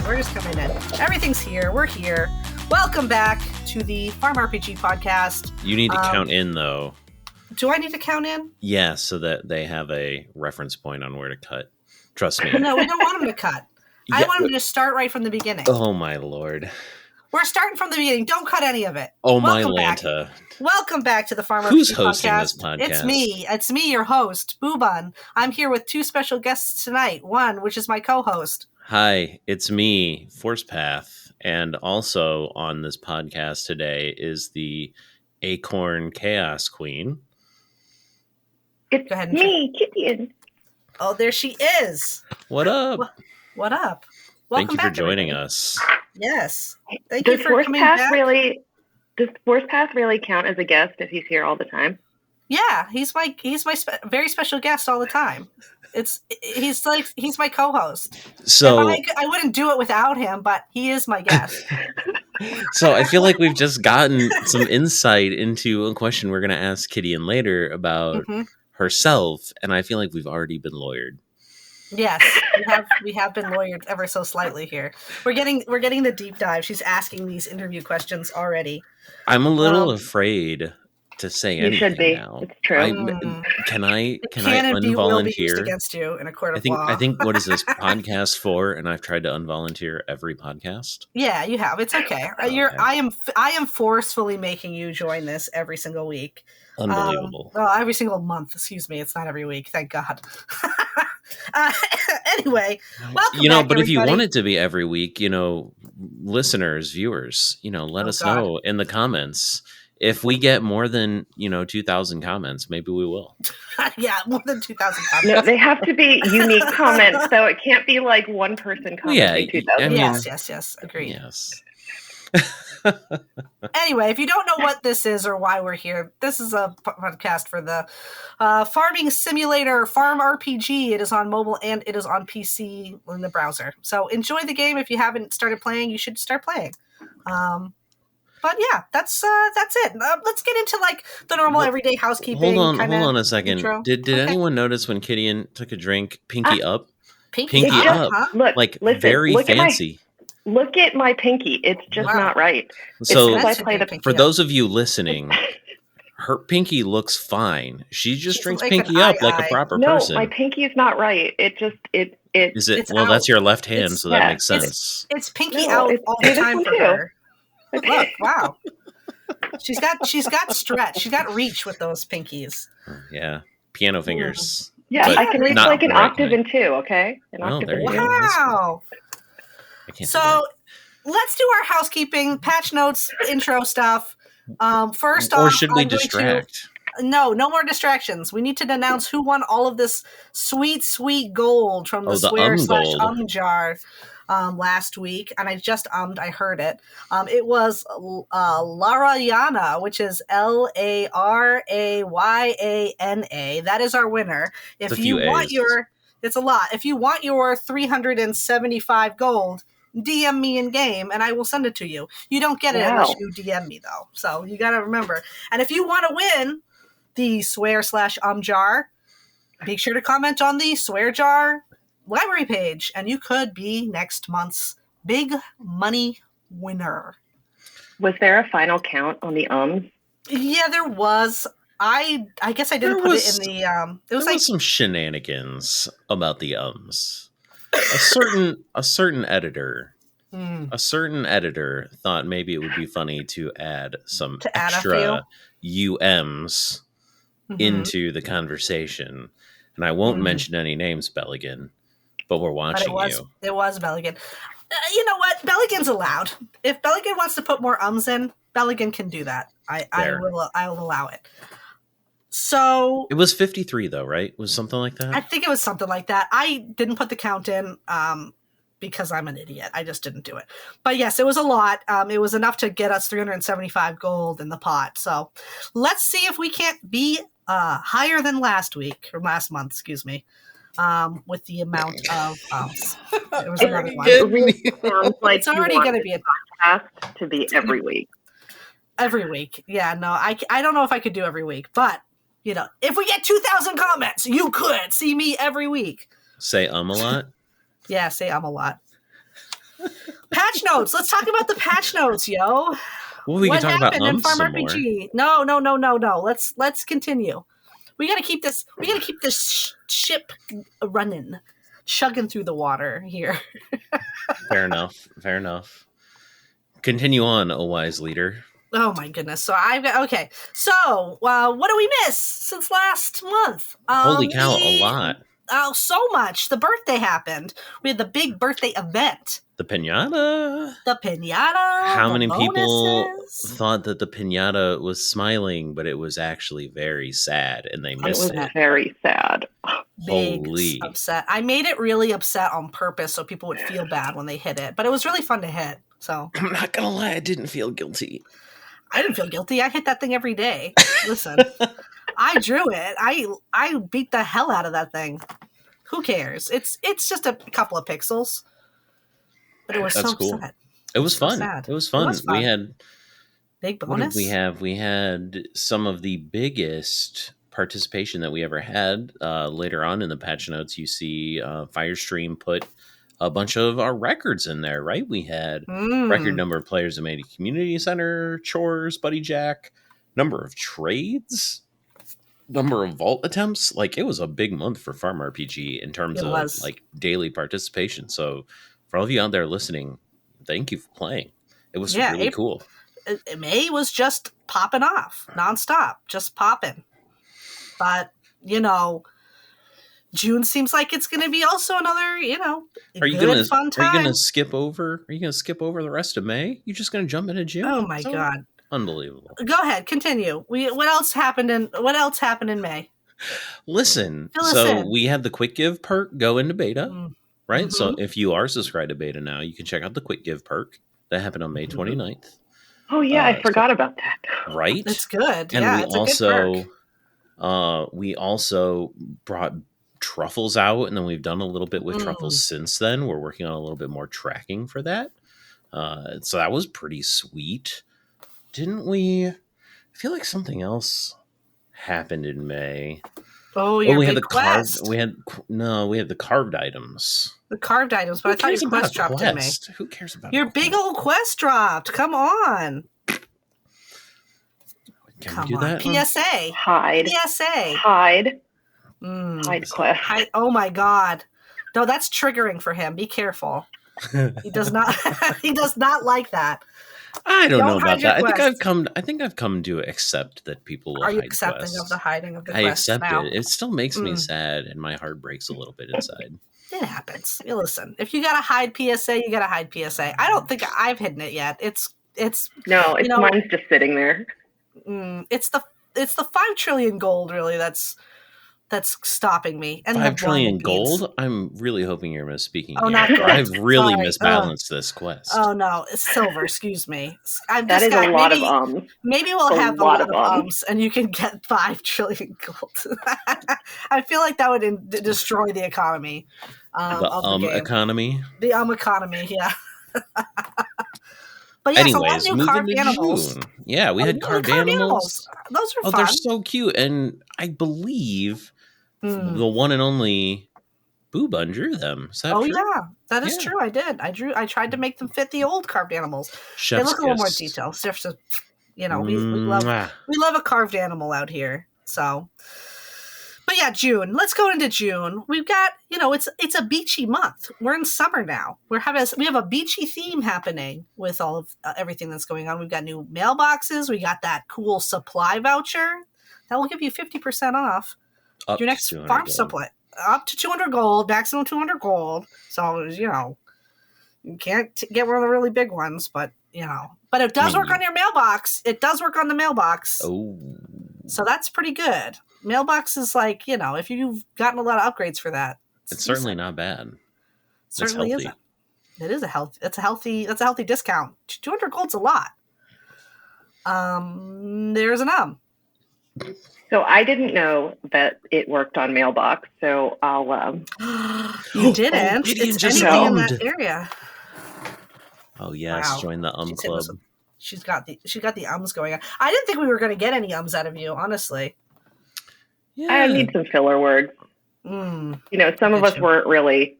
We're just coming in. Everything's here. We're here. Welcome back to the FarmRPG podcast. You need to count in, though. Do I need to count in? Yeah, so that they have a reference point on where to cut. Trust me. No, we don't want them to cut. I want them to start right from the beginning. Oh, my Lord. We're starting from the beginning. Don't cut any of it. Oh, Welcome my Lanta. Welcome back to the FarmRPG podcast. Who's hosting this podcast? It's me. It's me, your host, boobun. I'm here with two special guests tonight. One, which is my co-host. Hi, it's me, Forcepath. And also on this podcast today is the Acorn Chaos Queen. It's me, Kittien. Oh, there she is. What up? What up? Welcome Thank you for joining us. Yes. Thank you for coming back. Does Forcepath really count as a guest if he's here all the time? Yeah, he's my very special guest all the time. He's my co-host. So I wouldn't do it without him, but he is my guest. So I feel like we've just gotten some insight into a question we're going to ask Kittien later about herself, and I feel like we've already been lawyered. Yes, we have been lawyered ever so slightly here. We're getting the deep dive. She's asking these interview questions already. I'm a little afraid to say anything. You should be. Now. It's true. Can I unvolunteer? Will be used against you in a court of law. I think what is this podcast for? And I've tried to unvolunteer every podcast. Yeah, you have. It's okay. Okay. I am forcefully making you join this every single week. Unbelievable. Well, every single month. Excuse me. It's not every week. Thank God. Anyway, welcome back, but everybody. if you want it to be every week, listeners, viewers, let us know in the comments. If we get more than 2,000 comments, maybe we will. Yeah, more than 2,000 comments. No, they have to be unique comments, so it can't be like one person commenting 2,000. Yes, agreed. Yes. Anyway, if you don't know what this is or why we're here, this is a podcast for the farming simulator FarmRPG. It is on mobile and it is on PC in the browser. So enjoy the game. If you haven't started playing, you should start playing. But yeah, that's it. Let's get into like the normal everyday housekeeping. Hold on a second. Intro. Did anyone notice when Kittien took a drink, pinky up? Pinky up. Huh? Look, like listen, very fancy. Look at my pinky. It's just not right. So for those of you listening, her pinky looks fine. She just drinks like pinky up like a proper person. No, my pinky is not right. It is it. Well, out. That's your left hand, so that makes sense. It's pinky out all the time for her. Look, wow. She's got stretch. She's got reach with those pinkies. Yeah, piano fingers. Yeah, I can reach like an octave in two. Okay, an octave in two. Wow. So let's do our housekeeping, patch notes, intro stuff. First off, or should we distract? No more distractions. We need to announce who won all of this sweet gold from the swear/um jar last week. And I just I heard it. It was Larayana, which is Larayana. That is our winner. If you want it's a lot. If you want your 375 gold, DM me in game and I will send it to you. You don't get it unless you DM me though. So you got to remember. And if you want to win the swear/um jar, make sure to comment on the swear jar library page and you could be next month's big money winner. Was there a final count on the ums? Yeah, there was. I guess I didn't put it in the there was some shenanigans about the ums. A certain editor thought maybe it would be funny to add some extra UMs into the conversation. And I won't mention any names, Belligan, but we're watching you. It was Belligan. You know what? Belligan's allowed. If Belligan wants to put more ums in, Belligan can do that. I will allow it. So it was 53 though, right? It was something like that? I think it was something like that. I didn't put the count in because I'm an idiot. I just didn't do it. But yes, it was a lot. It was enough to get us 375 gold in the pot. So let's see if we can't be higher than last month, excuse me, with the amount of it was another one. Sounds like it's already going to be a podcast to be every week. Every week. Yeah, no, I don't know if I could do every week, but if we get 2,000 comments, you could see me every week. Say a lot? Yeah, say a lot. Patch notes. Let's talk about the patch notes, yo. Well, we can talk about in FarmRPG? No. Let's continue. We gotta keep this. We gotta keep this ship running, chugging through the water here. Fair enough. Continue on, O wise leader. Oh my goodness! So I've got okay. So what do we miss since last month? Holy cow! A lot. Oh, so much. The birthday happened. We had the big birthday event. The piñata. How many people thought that the piñata was smiling, but it was actually very sad, and they missed it? It was very sad. Big upset. I made it really upset on purpose so people would feel bad when they hit it, but it was really fun to hit. So I'm not gonna lie, I didn't feel guilty. I didn't feel guilty. I hit that thing every day. Listen, I drew it. I beat the hell out of that thing. Who cares? It's just a couple of pixels. But it was so cool. sad. It was fun. It was fun. We had big bonus. What did we have? We had some of the biggest participation that we ever had. Later on in the patch notes, you see Firestream put a bunch of our records in there, right? We had record number of players that made a community center, chores, Buddy Jack, number of trades, number of vault attempts. Like, it was a big month for FarmRPG in terms of like daily participation. So for all of you out there listening, thank you for playing. It was really cool. May was just popping off nonstop, just popping. But, June seems like it's going to be also another, fun time. Are you going to skip over? Are you going to skip over the rest of May? You're just going to jump into June? Oh my God. Unbelievable. Go ahead, continue. What else happened in May? Listen, we had the quick give perk go into beta, right? Mm-hmm. So if you are subscribed to beta now, you can check out the quick give perk that happened on May 29th. Oh yeah, I forgot about that. Right? That's good. And we also brought truffles out, and then we've done a little bit with truffles since then. We're working on a little bit more tracking for that. So that was pretty sweet. Didn't we? I feel like something else happened in May. We had the quest. We had the carved items. The carved items, but I thought your quest dropped in May. Who cares about your big old quest dropped? Come on. Can we do that? PSA. Hide. PSA. Hide. Hide quest. Oh my God. No, that's triggering for him. Be careful. He does not. He does not like that. I don't know about that. I think I've come to accept that people will hide quests. Are you accepting of the hiding of the quest? I accept it. It still makes me sad, and my heart breaks a little bit inside. It happens. Listen, if you gotta hide PSA, you gotta hide PSA. I don't think I've hidden it yet. It's mine's just sitting there. It's the 5 trillion gold really that's stopping me. And 5 trillion gold? I'm really hoping you're misspeaking. Oh, not gold. I've really misbalanced this quest. Oh no, it's silver. Excuse me. That is a lot of ums. Maybe we'll have a lot of ums, and you can get 5 trillion gold. I feel like that would destroy the economy. The game. Economy. The economy. Yeah. But yes, anyways, moving to June. Yeah, we had carved animals. Those are fun. Oh, they're so cute, and I believe the one and only boobun drew them. Is that true? Yeah, that is true. I did. I tried to make them fit the old carved animals. Chef's they look a little more detailed. We love a carved animal out here. So, but yeah, June. Let's go into June. We've got it's a beachy month. We're in summer now. We have a beachy theme happening with all of everything that's going on. We've got new mailboxes. We got that cool supply voucher that will give you 50% off your next farm supply. Up to 200 gold, maximum 200 gold. So you can't get one of the really big ones, but but it does work on your mailbox. It does work on the mailbox. Oh, so that's pretty good. Mailbox is like, if you've gotten a lot of upgrades for that. It's certainly not bad. Certainly isn't. It is that's a healthy discount. 200 gold's a lot. There's an So I didn't know that it worked on mailbox, so I'll You didn't? It's anything in that area. Oh yes, wow. Join the club. She's got the ums going on. I didn't think we were going to get any ums out of you, honestly. Yeah. I need some filler words. Some of us weren't really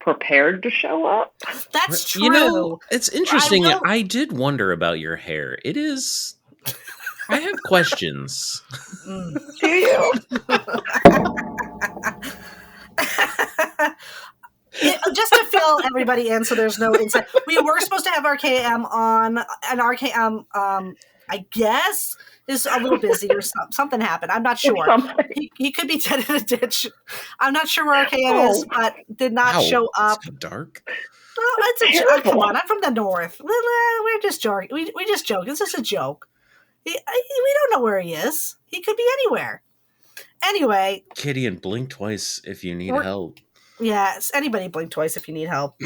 prepared to show up. That's true. You know, it's interesting. I did wonder about your hair. I have questions. Do you? Just to fill everybody in so there's no insight. We were supposed to have RKM on, and RKM, I guess, is a little busy or something happened. I'm not sure. He could be dead in a ditch. I'm not sure where RKM is, but did not show up. It's dark. Well, come on, I'm from the north. We're just joking. We just joke. This is a joke. We don't know where he is. He could be anywhere. Anyway. Kittien, blink twice if you need help. Yes, anybody blink twice if you need help.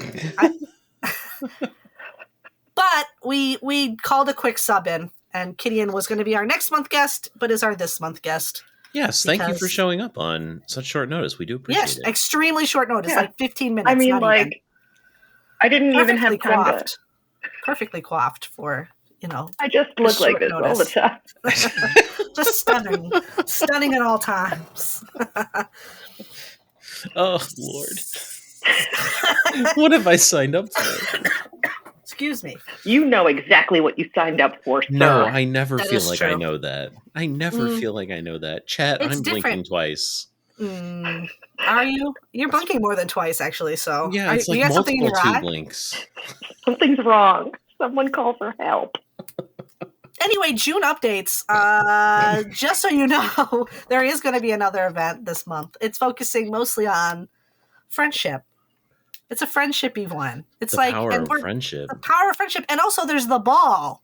But we called a quick sub in, and Kittien was going to be our next month guest, but is our this month guest. Yes, thank you for showing up on such short notice. We do appreciate it. Yes, extremely short notice, like 15 minutes. I mean, I didn't even have time to... Perfectly coiffed for, I just look like this all the time. Just stunning at all times. Oh, Lord. What have I signed up for? Excuse me. You know exactly what you signed up for, sir. No, I never feel like I know that. I never feel like I know that. Chat, I'm blinking twice. Are you? You're blinking more than twice, actually, so... Yeah, it's like multiple two blinks. Something's wrong. Someone call for help. Anyway, June updates. Just so you know, there is going to be another event this month. It's focusing mostly on friendship. It's a friendshipy one. It's the power of friendship. The power of friendship. And also there's the ball.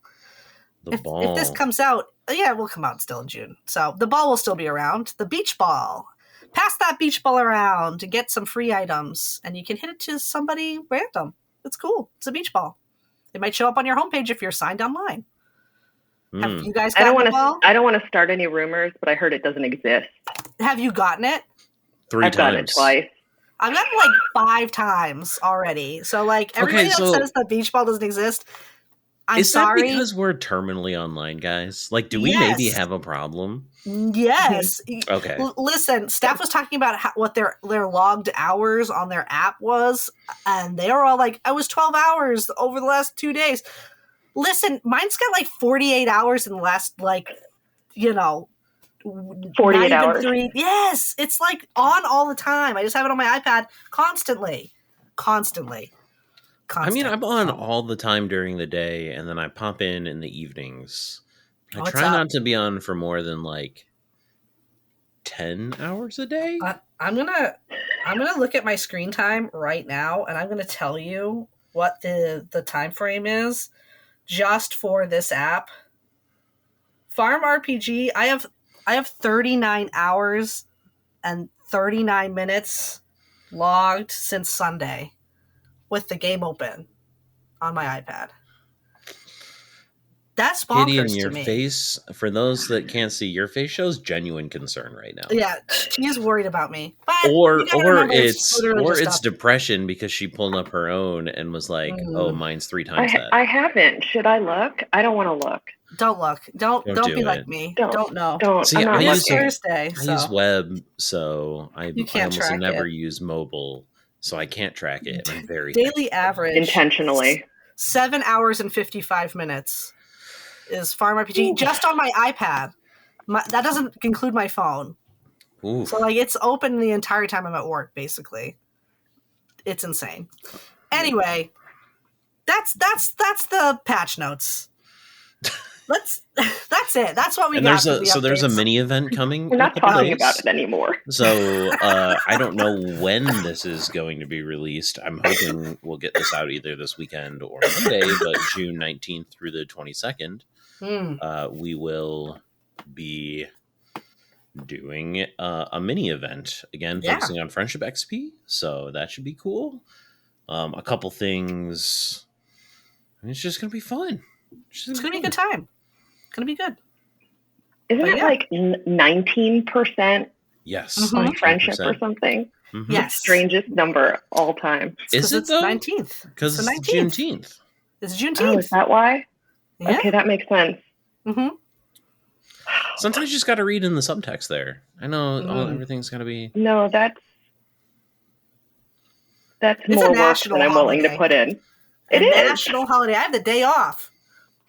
If this comes out, it will come out still in June. So the ball will still be around. The beach ball. Pass that beach ball around to get some free items. And you can hit it to somebody random. It's cool. It's a beach ball. It might show up on your homepage if you're signed online. Have you guys gotten the ball? I don't want to start any rumors, but I heard it doesn't exist. Have you gotten it? 3 times. I've gotten it twice. I've gotten it 5 times already. So everybody that says the beach ball doesn't exist, I'm sorry. Is that because we're terminally online, guys? Do we maybe have a problem? Yes. Okay. Listen, staff was talking about what their logged hours on their app was, and they were all like, I was 12 hours over the last 2 days. Listen, mine's got 48 hours in the last 48 hours. Yes, it's on all the time. I just have it on my iPad constantly. I mean, I'm on all the time during the day, and then I pop in the evenings. I try not to be on for more than 10 hours a day. I'm gonna look at my screen time right now, and I'm gonna tell you what the time frame is. Just for this app, FarmRPG, I have 39 hours and 39 minutes logged since Sunday with the game open on my iPad. That's bonkers Kittien, to your me. face, for those that can't see, your face shows genuine concern right now. Yeah, she's worried about me. But or it's depression because she pulled up her own and was like, "Oh, mine's 3 times that." I haven't. Should I look? I don't want to look. Don't look. Don't be like me. Don't know. Don't. See, I use Thursday. I use web, so I almost never it. use mobile, so I can't track it. I'm very daily average intentionally 7 hours and 55 minutes. Is FarmRPG just on my iPad. That doesn't include my phone. Ooh. So it's open the entire time I'm at work, basically. It's insane. Anyway, that's the patch notes. That's it. That's what we got. There's a mini event coming. We're not talking about it anymore. So I don't know when this is going to be released. I'm hoping we'll get this out either this weekend or Monday, but June 19th through the 22nd, we will be doing a mini event again, focusing on Friendship XP. So that should be cool. A couple things. It's just gonna be fun. It's gonna be a good time. It's gonna be good. Isn't it 19%? Yes, on friendship or something. Mm-hmm. Yes, strangest number all time. Is it though? 19th. Because it's Juneteenth. It's Juneteenth. Oh, is that why? Yeah. Okay, that makes sense. Mm-hmm. Sometimes you just got to read in the subtext there. I know everything's got to be. No, That's more work than I'm willing to put in. It is. National holiday. I have the day off.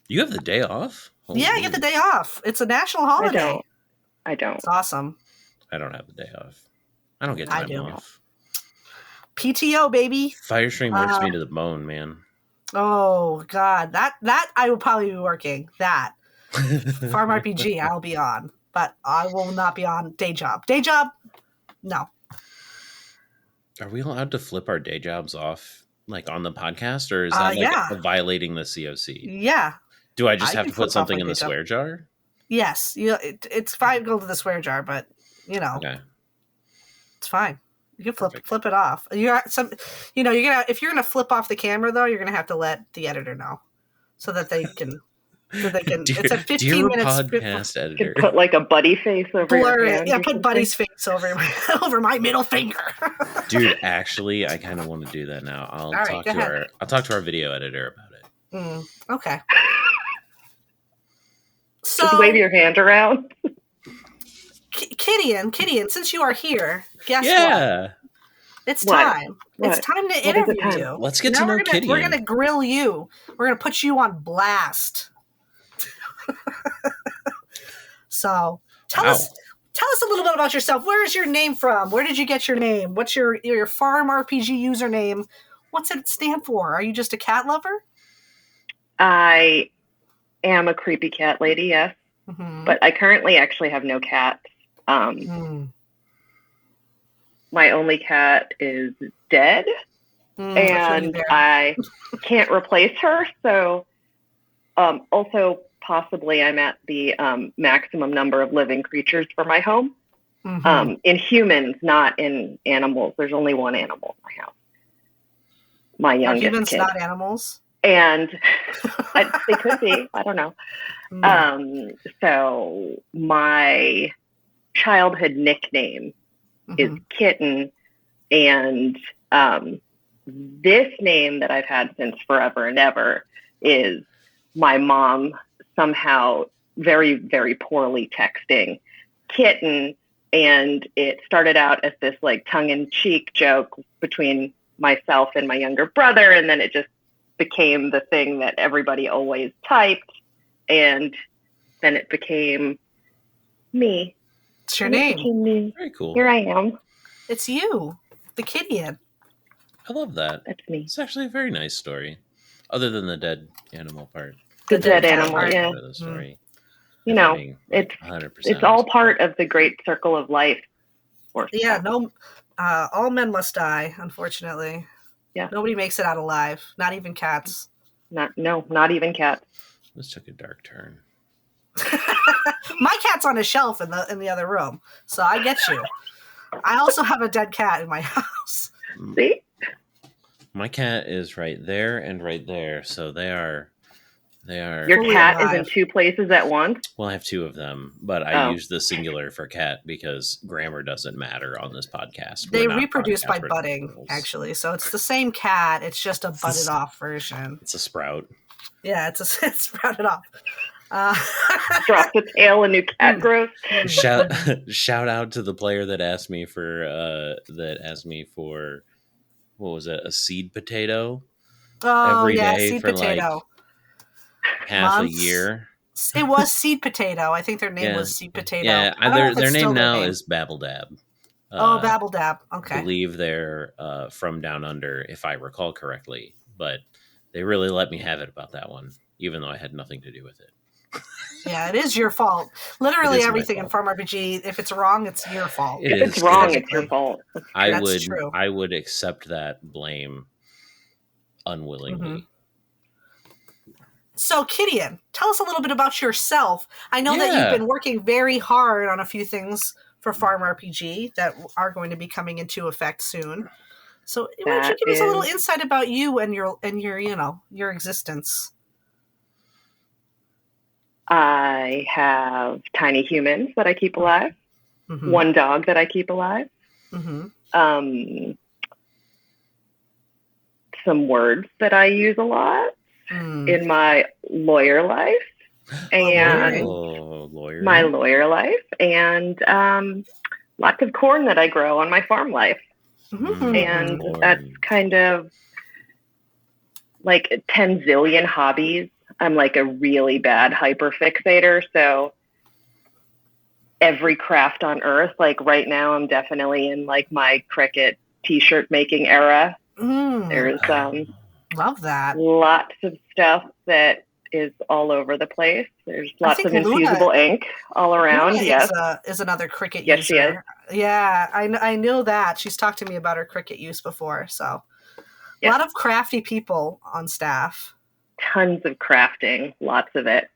You have the day off? Yeah, I get the day off. It's a national holiday. I don't. It's awesome. I don't have the day off. I don't get time off. PTO, baby. Firestream works me to the bone, man. Oh, God. That I will probably be working. That. FarmRPG, I'll be on. But I will not be on day job. Day job? No. Are we allowed to flip our day jobs off, like, on the podcast? Or is that violating the COC? Yeah. Do I just have to put something in the swear jar? Yes. It's fine to go to the swear jar, but, Okay. It's fine. You can flip it off. If you're gonna flip off the camera though, you're gonna have to let the editor know, so that they can. It's a 15 minutes. Podcast editor. Put like a buddy face over your hand. Yeah, put Buddy's face over my middle finger. Dude, actually, I kind of want to do that now. I'll talk to our video editor about it. Okay. So just wave your hand around. Kittian, since you are here, guess what? It's time. What? It's time to interview you. Let's get to know Kittian. We're going to grill you. We're going to put you on blast. So, tell us a little bit about yourself. Where is your name from? Where did you get your name? What's your FarmRPG username? What's it stand for? Are you just a cat lover? I am a creepy cat lady, yes. Mm-hmm. But I currently actually have no cats. My only cat is dead, and I can't replace her. So, also possibly I'm at the maximum number of living creatures for my home. Mm-hmm. In humans, not in animals. There's only one animal in my house. My youngest humans, kid. Not animals? And they could be. I don't know. So my childhood nickname is Kittan, and this name that I've had since forever and ever is my mom somehow very, very poorly texting Kittan, and it started out as this like tongue-in-cheek joke between myself and my younger brother, and then it just became the thing that everybody always typed, and then it became me. It's your name. Me. Very cool. Here I am. It's you, the Kittian. I love that. That's me. It's actually a very nice story, other than the dead animal part. The dead animal, yeah. Part of the story. You know, it's all part of the great circle of life. Yeah, all men must die, unfortunately. Yeah. Nobody makes it out alive, not even cats. Not even cats. This took a dark turn. My cat's on a shelf in the other room, so I get you. I also have a dead cat in my house. See? My cat is right there and right there, so they are. Your cat is in two places at once? Well, I have two of them, but I use the singular for cat because grammar doesn't matter on this podcast. They reproduce by budding, actually. So it's the same cat. It's just a budded off version. It's a sprout. Yeah, it's sprouted off. Drop the tail, a new cat growth. Shout out to the player that asked me for what was it, a seed potato? Every day seed for potato. Like half a year. It was Seed Potato. I think their name was Seed Potato. Yeah, their name now is Babble Dab. Babble Dab. Okay. I believe they're from down under, if I recall correctly. But they really let me have it about that one, even though I had nothing to do with it. Yeah, it is your fault. Literally everything in FarmRPG, if it's wrong, it's your fault. If it's wrong, it's your fault. That's true. I would accept that blame unwillingly. Mm-hmm. So, Kittian, tell us a little bit about yourself. I know that you've been working very hard on a few things for FarmRPG that are going to be coming into effect soon. So, why don't you give us a little insight about you and your your existence? I have tiny humans that I keep alive. Mm-hmm. One dog that I keep alive. Mm-hmm. Some words that I use a lot in my lawyer life, and my lawyer life, and lots of corn that I grow on my farm life. And that's kind of like 10 zillion hobbies. I'm like a really bad hyperfixator. So every craft on earth, like right now, I'm definitely in like my Cricut t-shirt making era. There's love that. Lots of stuff that is all over the place. There's lots of infusible ink all around. Luna is another Cricut user. She is. Yeah, I know that. She's talked to me about her Cricut use before. So a lot of crafty people on staff. Tons of crafting, lots of it.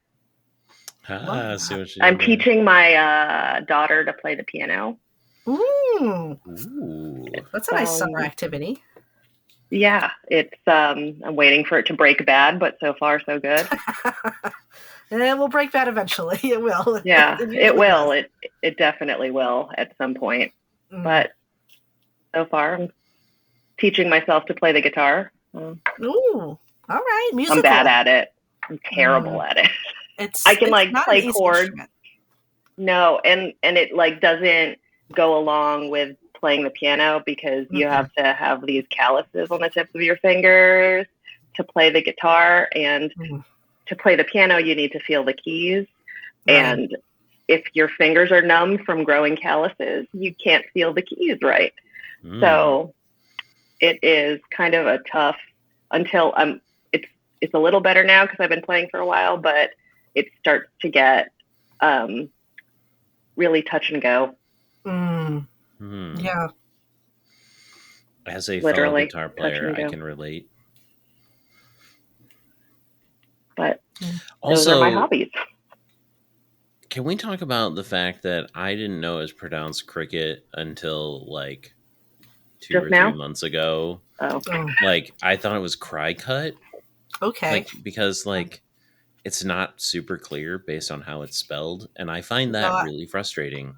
I'm teaching my daughter to play the piano. Ooh. That's a nice summer activity. Yeah, it's I'm waiting for it to break bad, but so far so good. And it will break bad eventually. It will. Yeah, it will. It definitely will at some point. But so far, I'm teaching myself to play the guitar. Ooh, all right. Musical. I'm bad at it. I'm terrible at it. I can like play chords. No, and it like doesn't go along with playing the piano because you have to have these calluses on the tips of your fingers to play the guitar, and to play the piano you need to feel the keys. And if your fingers are numb from growing calluses, you can't feel the keys right. So it is kind of a tough until it's a little better now because I've been playing for a while, but it starts to get really touch and go. Yeah. As a fellow guitar player, I can relate. But those are my hobbies. Can we talk about the fact that I didn't know it was pronounced cricket until like 2 or 3 months ago? Like I thought it was cry cut. Okay. Like because like it's not super clear based on how it's spelled, and I find that really frustrating.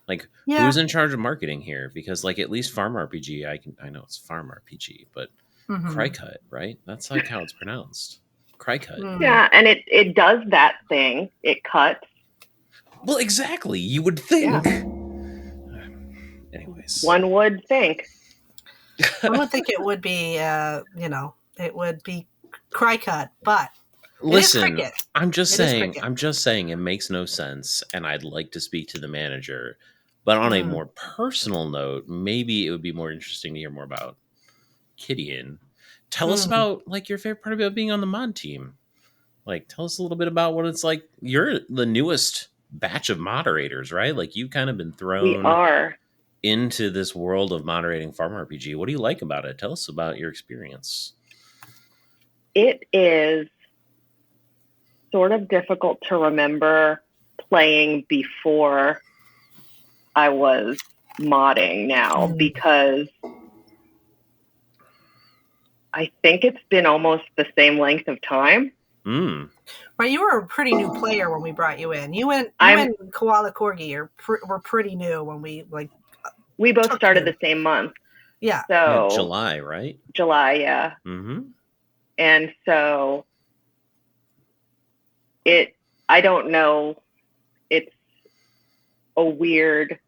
Like who's in charge of marketing here? Because like at least FarmRPG, I know it's FarmRPG, but cry cut, right? That's like how it's pronounced. Cry cut. Yeah, and it does that thing. It cuts. Well, exactly. You would think. Yeah. Anyways. One would think. I would think it would be, it would be cry cut, but listen, I'm just saying it makes no sense, and I'd like to speak to the manager. But on a more personal note, maybe it would be more interesting to hear more about Kittien. Tell us about like your favorite part about being on the mod team. Like, tell us a little bit about what it's like. You're the newest batch of moderators, right? Like, you've kind of been thrown into this world of moderating FarmRPG. What do you like about it? Tell us about your experience. It is sort of difficult to remember playing before I was modding now because I think it's been almost the same length of time. Right, you were a pretty new player when we brought you in. You and Koala Corgi were pretty new when we like. We both started the same month. Yeah. So July, right? July, yeah. And so I don't know. It's a weird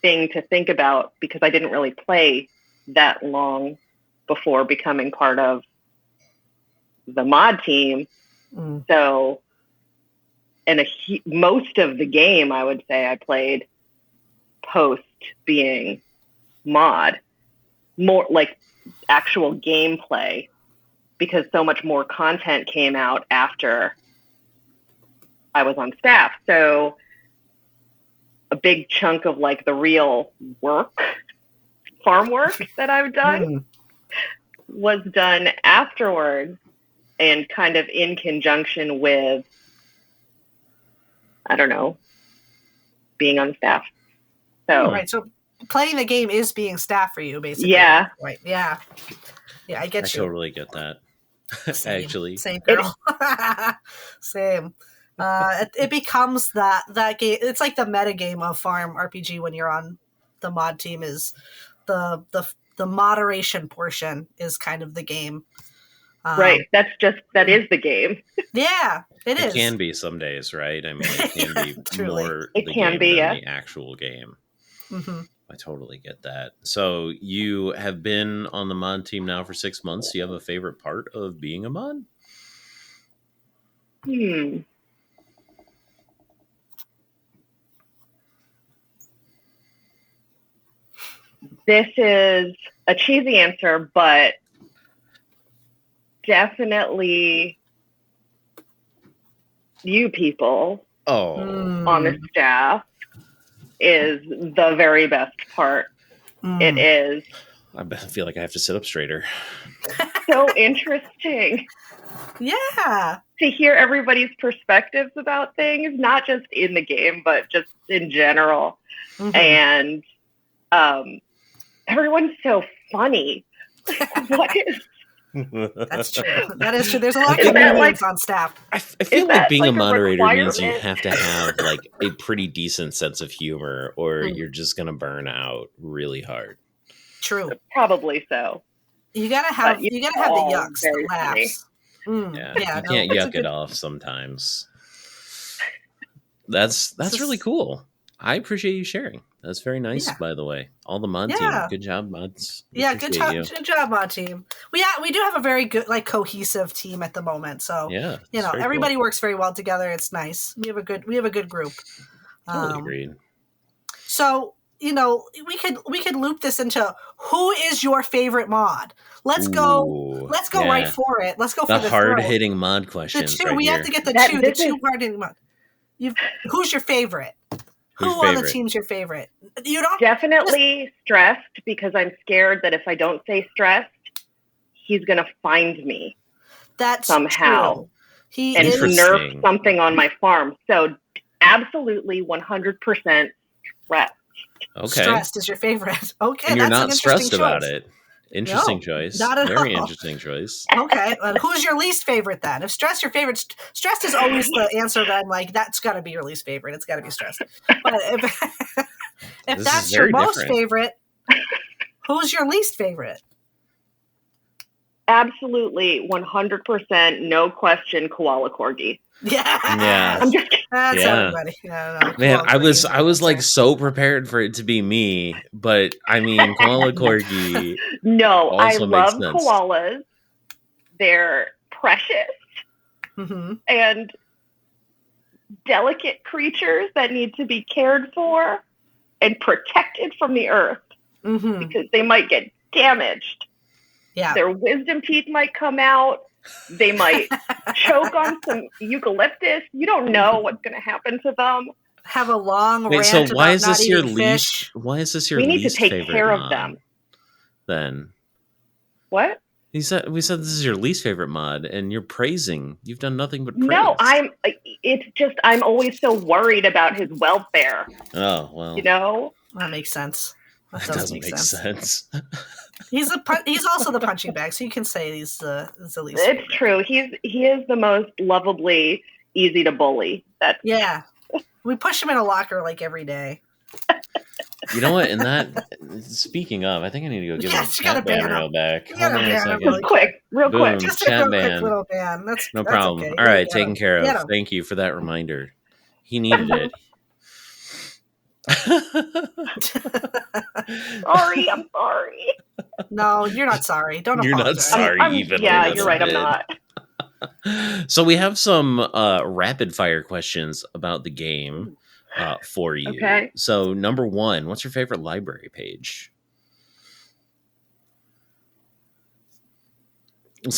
thing to think about because I didn't really play that long before becoming part of the mod team. So, and most of the game, I would say I played post being mod, more like actual gameplay, because so much more content came out after I was on staff. So a big chunk of like the real work, farm work that I've done was done afterwards and kind of in conjunction with, I don't know, being on staff. So right, so playing the game is being staff for you, basically. Yeah. Right. Yeah. Yeah, I get you. I totally get that. Actually. Same girl. Same. It becomes that game. It's like the meta game of FarmRPG when you're on the mod team is the moderation portion is kind of the game. Right. That is the game. Yeah, it is. It can be some days, right? I mean, it can be more it the can game be, than the actual game. I totally get that. So you have been on the mod team now for 6 months. Do you have a favorite part of being a mod? This is a cheesy answer, but definitely you people on the staff is the very best part. It is. I feel like I have to sit up straighter. So interesting. Yeah. To hear everybody's perspectives about things, not just in the game, but just in general. And everyone's so funny. What is... That's true. That is true. There's a lot of comedians on staff. I feel like being a moderator means you have to have like a pretty decent sense of humor, or you're just gonna burn out really hard. True. Probably so. You gotta have the yucks, the laughs. You can't yuck it off sometimes. That's really cool. I appreciate you sharing. That's very nice, by the way. All the mod team, good job, mods. Good job, mod team. We do have a very good, like, cohesive team at the moment. So everybody works very well together. It's nice. We have a good group. Totally agreed. So we could loop this into who is your favorite mod. Let's go right for it. Let's go for the hard hitting mod questions. We have to get the two hard hitting mod. Who's your favorite? Who on the team's your favorite? You don't definitely stressed, because I'm scared that if I don't say stressed, he's gonna find me. That's somehow. True. He and nerf something on my farm. So absolutely 100% stressed. Okay. Stressed is your favorite. Okay. And you're not stressed about it. Interesting choice. Not at Very all. interesting choice. Okay. Who's your least favorite then? If stressed your favorite, stressed is always the answer that I'm like, that's got to be your least favorite. It's got to be stressed. But if that's your most favorite, who's your least favorite? Absolutely 100%, no question, koala corgi. Yeah. I'm just kidding. That's everybody. Man, I was like so prepared for it to be me, but I mean, koala corgi. No, I love koalas. They're precious and delicate creatures that need to be cared for and protected from the earth because they might get damaged. Yeah. Their wisdom teeth might come out. They might choke on some eucalyptus. You don't know what's going to happen to them. Have a long rant so why about is this your least? Fish. Why is this your least? We need to take care mod, of them. Then what? We said this is your least favorite mod, and you're praising. You've done nothing but praise. No, I'm always so worried about his welfare. Oh well, that makes sense. That doesn't make sense. He's also the punching bag, so you can say he's the least. It's favorite. True. He is the most lovably easy to bully. We push him in a locker like every day. You know what? Speaking of, I think I need to go give him a chat ban real back. Hold on a second. Real quick. Just a real quick little ban. That's problem. Okay. All right, taken care of. Thank you for that reminder. He needed it. Sorry, I'm sorry. No, you're not sorry. Don't apologize. You're not sorry even. Yeah, you're right. I'm not. So we have some rapid fire questions about the game for you. Okay. So number 1, what's your favorite library page?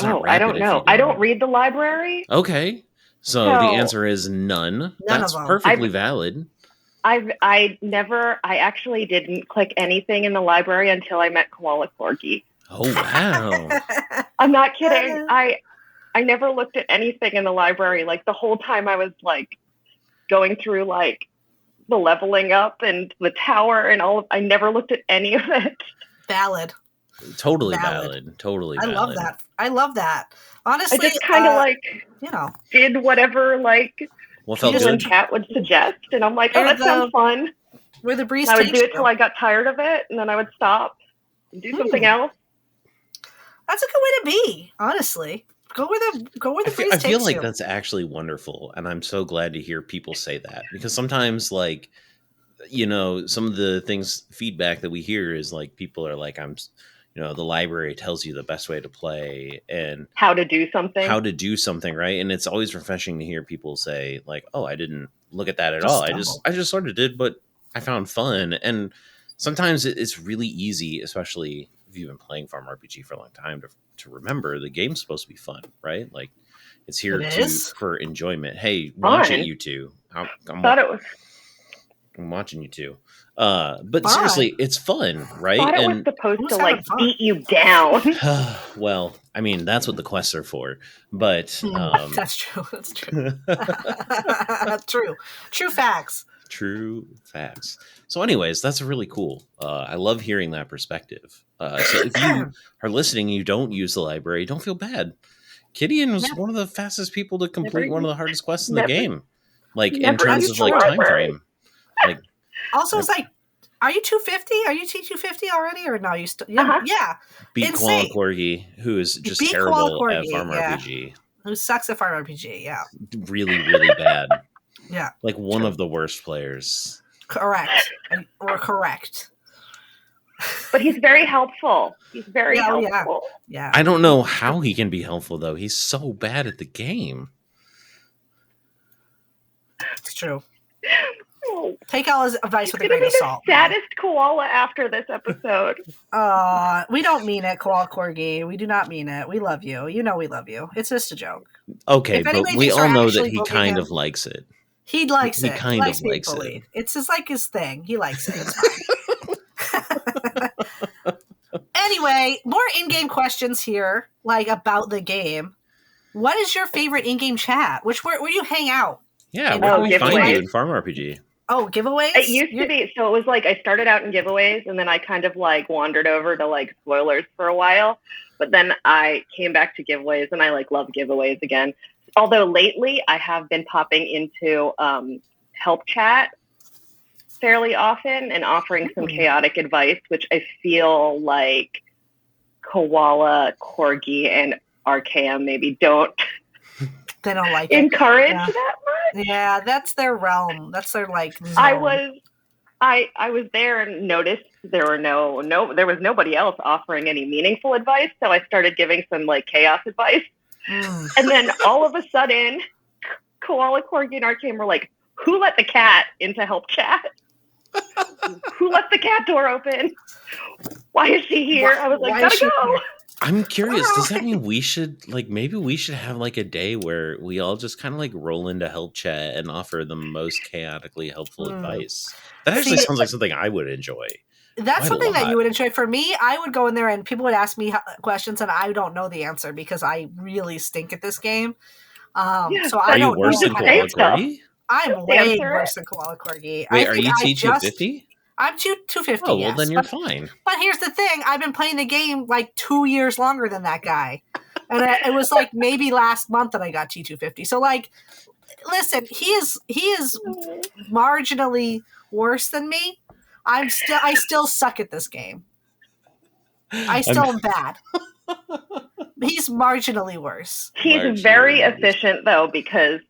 I don't know. I don't read the library. Okay. So the answer is none. That's perfectly valid. I actually didn't click anything in the library until I met Koala Corgi. Oh, wow. I'm not kidding. I never looked at anything in the library. Like the whole time I was like going through like the leveling up and the tower and all. I never looked at any of it. Valid. Totally valid. Totally valid. I love that. Honestly, I just kind of did whatever chat would suggest, and I'm like, that sounds fun. Where the breeze I would do it till I got tired of it, and then I would stop and do something else. That's a good way to be, honestly. Go where the breeze takes you. I feel like that's actually wonderful, and I'm so glad to hear people say that, because sometimes some of the feedback that we hear is like people are like, the library tells you the best way to play and how to do something, right? And it's always refreshing to hear people say like, oh, I didn't look at that at all. I just sort of did, but I found fun. And sometimes it's really easy, especially if you've been playing FarmRPG for a long time, to remember the game's supposed to be fun, right? Like it's here for enjoyment. Hey, watch it, you two. I'm watching you two. But seriously, it's fun, right? I thought it was supposed to like beat you down. Well, I mean, that's what the quests are for. But that's true. That's true. True facts. True facts. So, anyways, that's really cool. I love hearing that perspective. So, if you are listening and you don't use the library, don't feel bad. Kittien was one of the fastest people to complete one of the hardest quests in the game. Like in terms of like time frame. Like also, it's like, are you 250? Are you T250 already, or no? You still? Yeah. Beat Koala Corgi, who is just terrible at FarmRPG. Who sucks at FarmRPG? Yeah. Really, really bad. Yeah. Like one of the worst players. Correct. Or correct. But he's very helpful. He's very helpful. Yeah. I don't know how he can be helpful though. He's so bad at the game. It's true. Take all his advice with a grain of salt. Saddest koala after this episode. We don't mean it, Koala Corgi. We do not mean it. We love you. You know we love you. It's just a joke. Okay, but we all know that he kind of likes it. He likes it. He kind of likes it. It's just like his thing. He likes it. Anyway, more in-game questions here, like about the game. What is your favorite in-game chat? Where you hang out? Yeah, where can we find you in FarmRPG? Oh, giveaways? It used to be, so it was like I started out in giveaways and then I kind of like wandered over to like spoilers for a while. But then I came back to giveaways and I like love giveaways again. Although lately I have been popping into help chat fairly often and offering some chaotic advice, which I feel like Koala, Corgi, and RKM maybe don't. They don't like encourage that much. Yeah, that's their realm. That's their like. Zone. I was there and noticed there was nobody else offering any meaningful advice, so I started giving some like chaos advice. And then all of a sudden, Koala, Corgi, and RKM were like, "Who let the cat into help chat? Who left the cat door open? Why is she here?" I was like, "Gotta go." I'm curious. Does that mean we should maybe we should have like a day where we all just kind of like roll into help chat and offer the most chaotically helpful advice? That actually sounds like something I would enjoy. That's something that you would enjoy. For me, I would go in there and people would ask me questions and I don't know the answer because I really stink at this game. So I don't know. I'm way worse than Koala Corgi. Wait, are you T250? I'm 250. Oh, well, then you're fine. But here's the thing: I've been playing the game like 2 years longer than that guy, and it was like maybe last month that I got T250. So, like, listen, he is marginally worse than me. I still suck at this game. I still am bad. He's marginally worse. He's very efficient though, because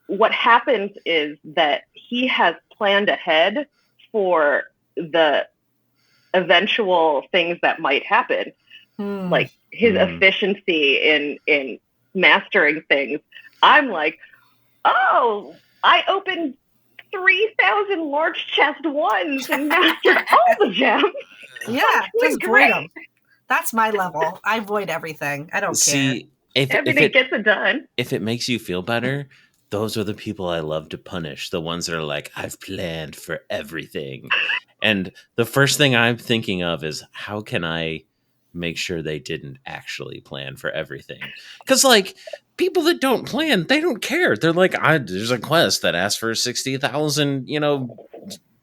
what happens is that he has planned ahead for the eventual things that might happen. Like his efficiency in mastering things. I'm like, oh, I opened 3,000 large chest ones and mastered all the gems. Yeah, just void them. That's my level. I void everything. I don't care. Everything gets it done. If it makes you feel better, those are the people I love to punish. The ones that are like, I've planned for everything. And the first thing I'm thinking of is, how can I make sure they didn't actually plan for everything? Because, like, people that don't plan, they don't care. They're like, there's a quest that asks for 60,000,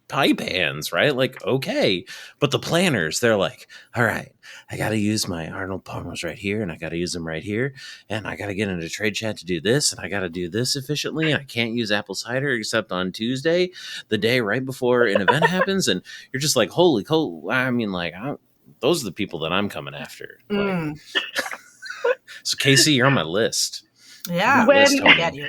pipe hands, right? Like, okay. But the planners, they're like, all right, I got to use my Arnold Palmers right here, and I got to use them right here, and I got to get into trade chat to do this, and I got to do this efficiently, and I can't use apple cider except on Tuesday, the day right before an event happens, and you're just like, holy cow. I mean, like, those are the people that I'm coming after. Like, so, Casey, you're on my list. Yeah, when I get you.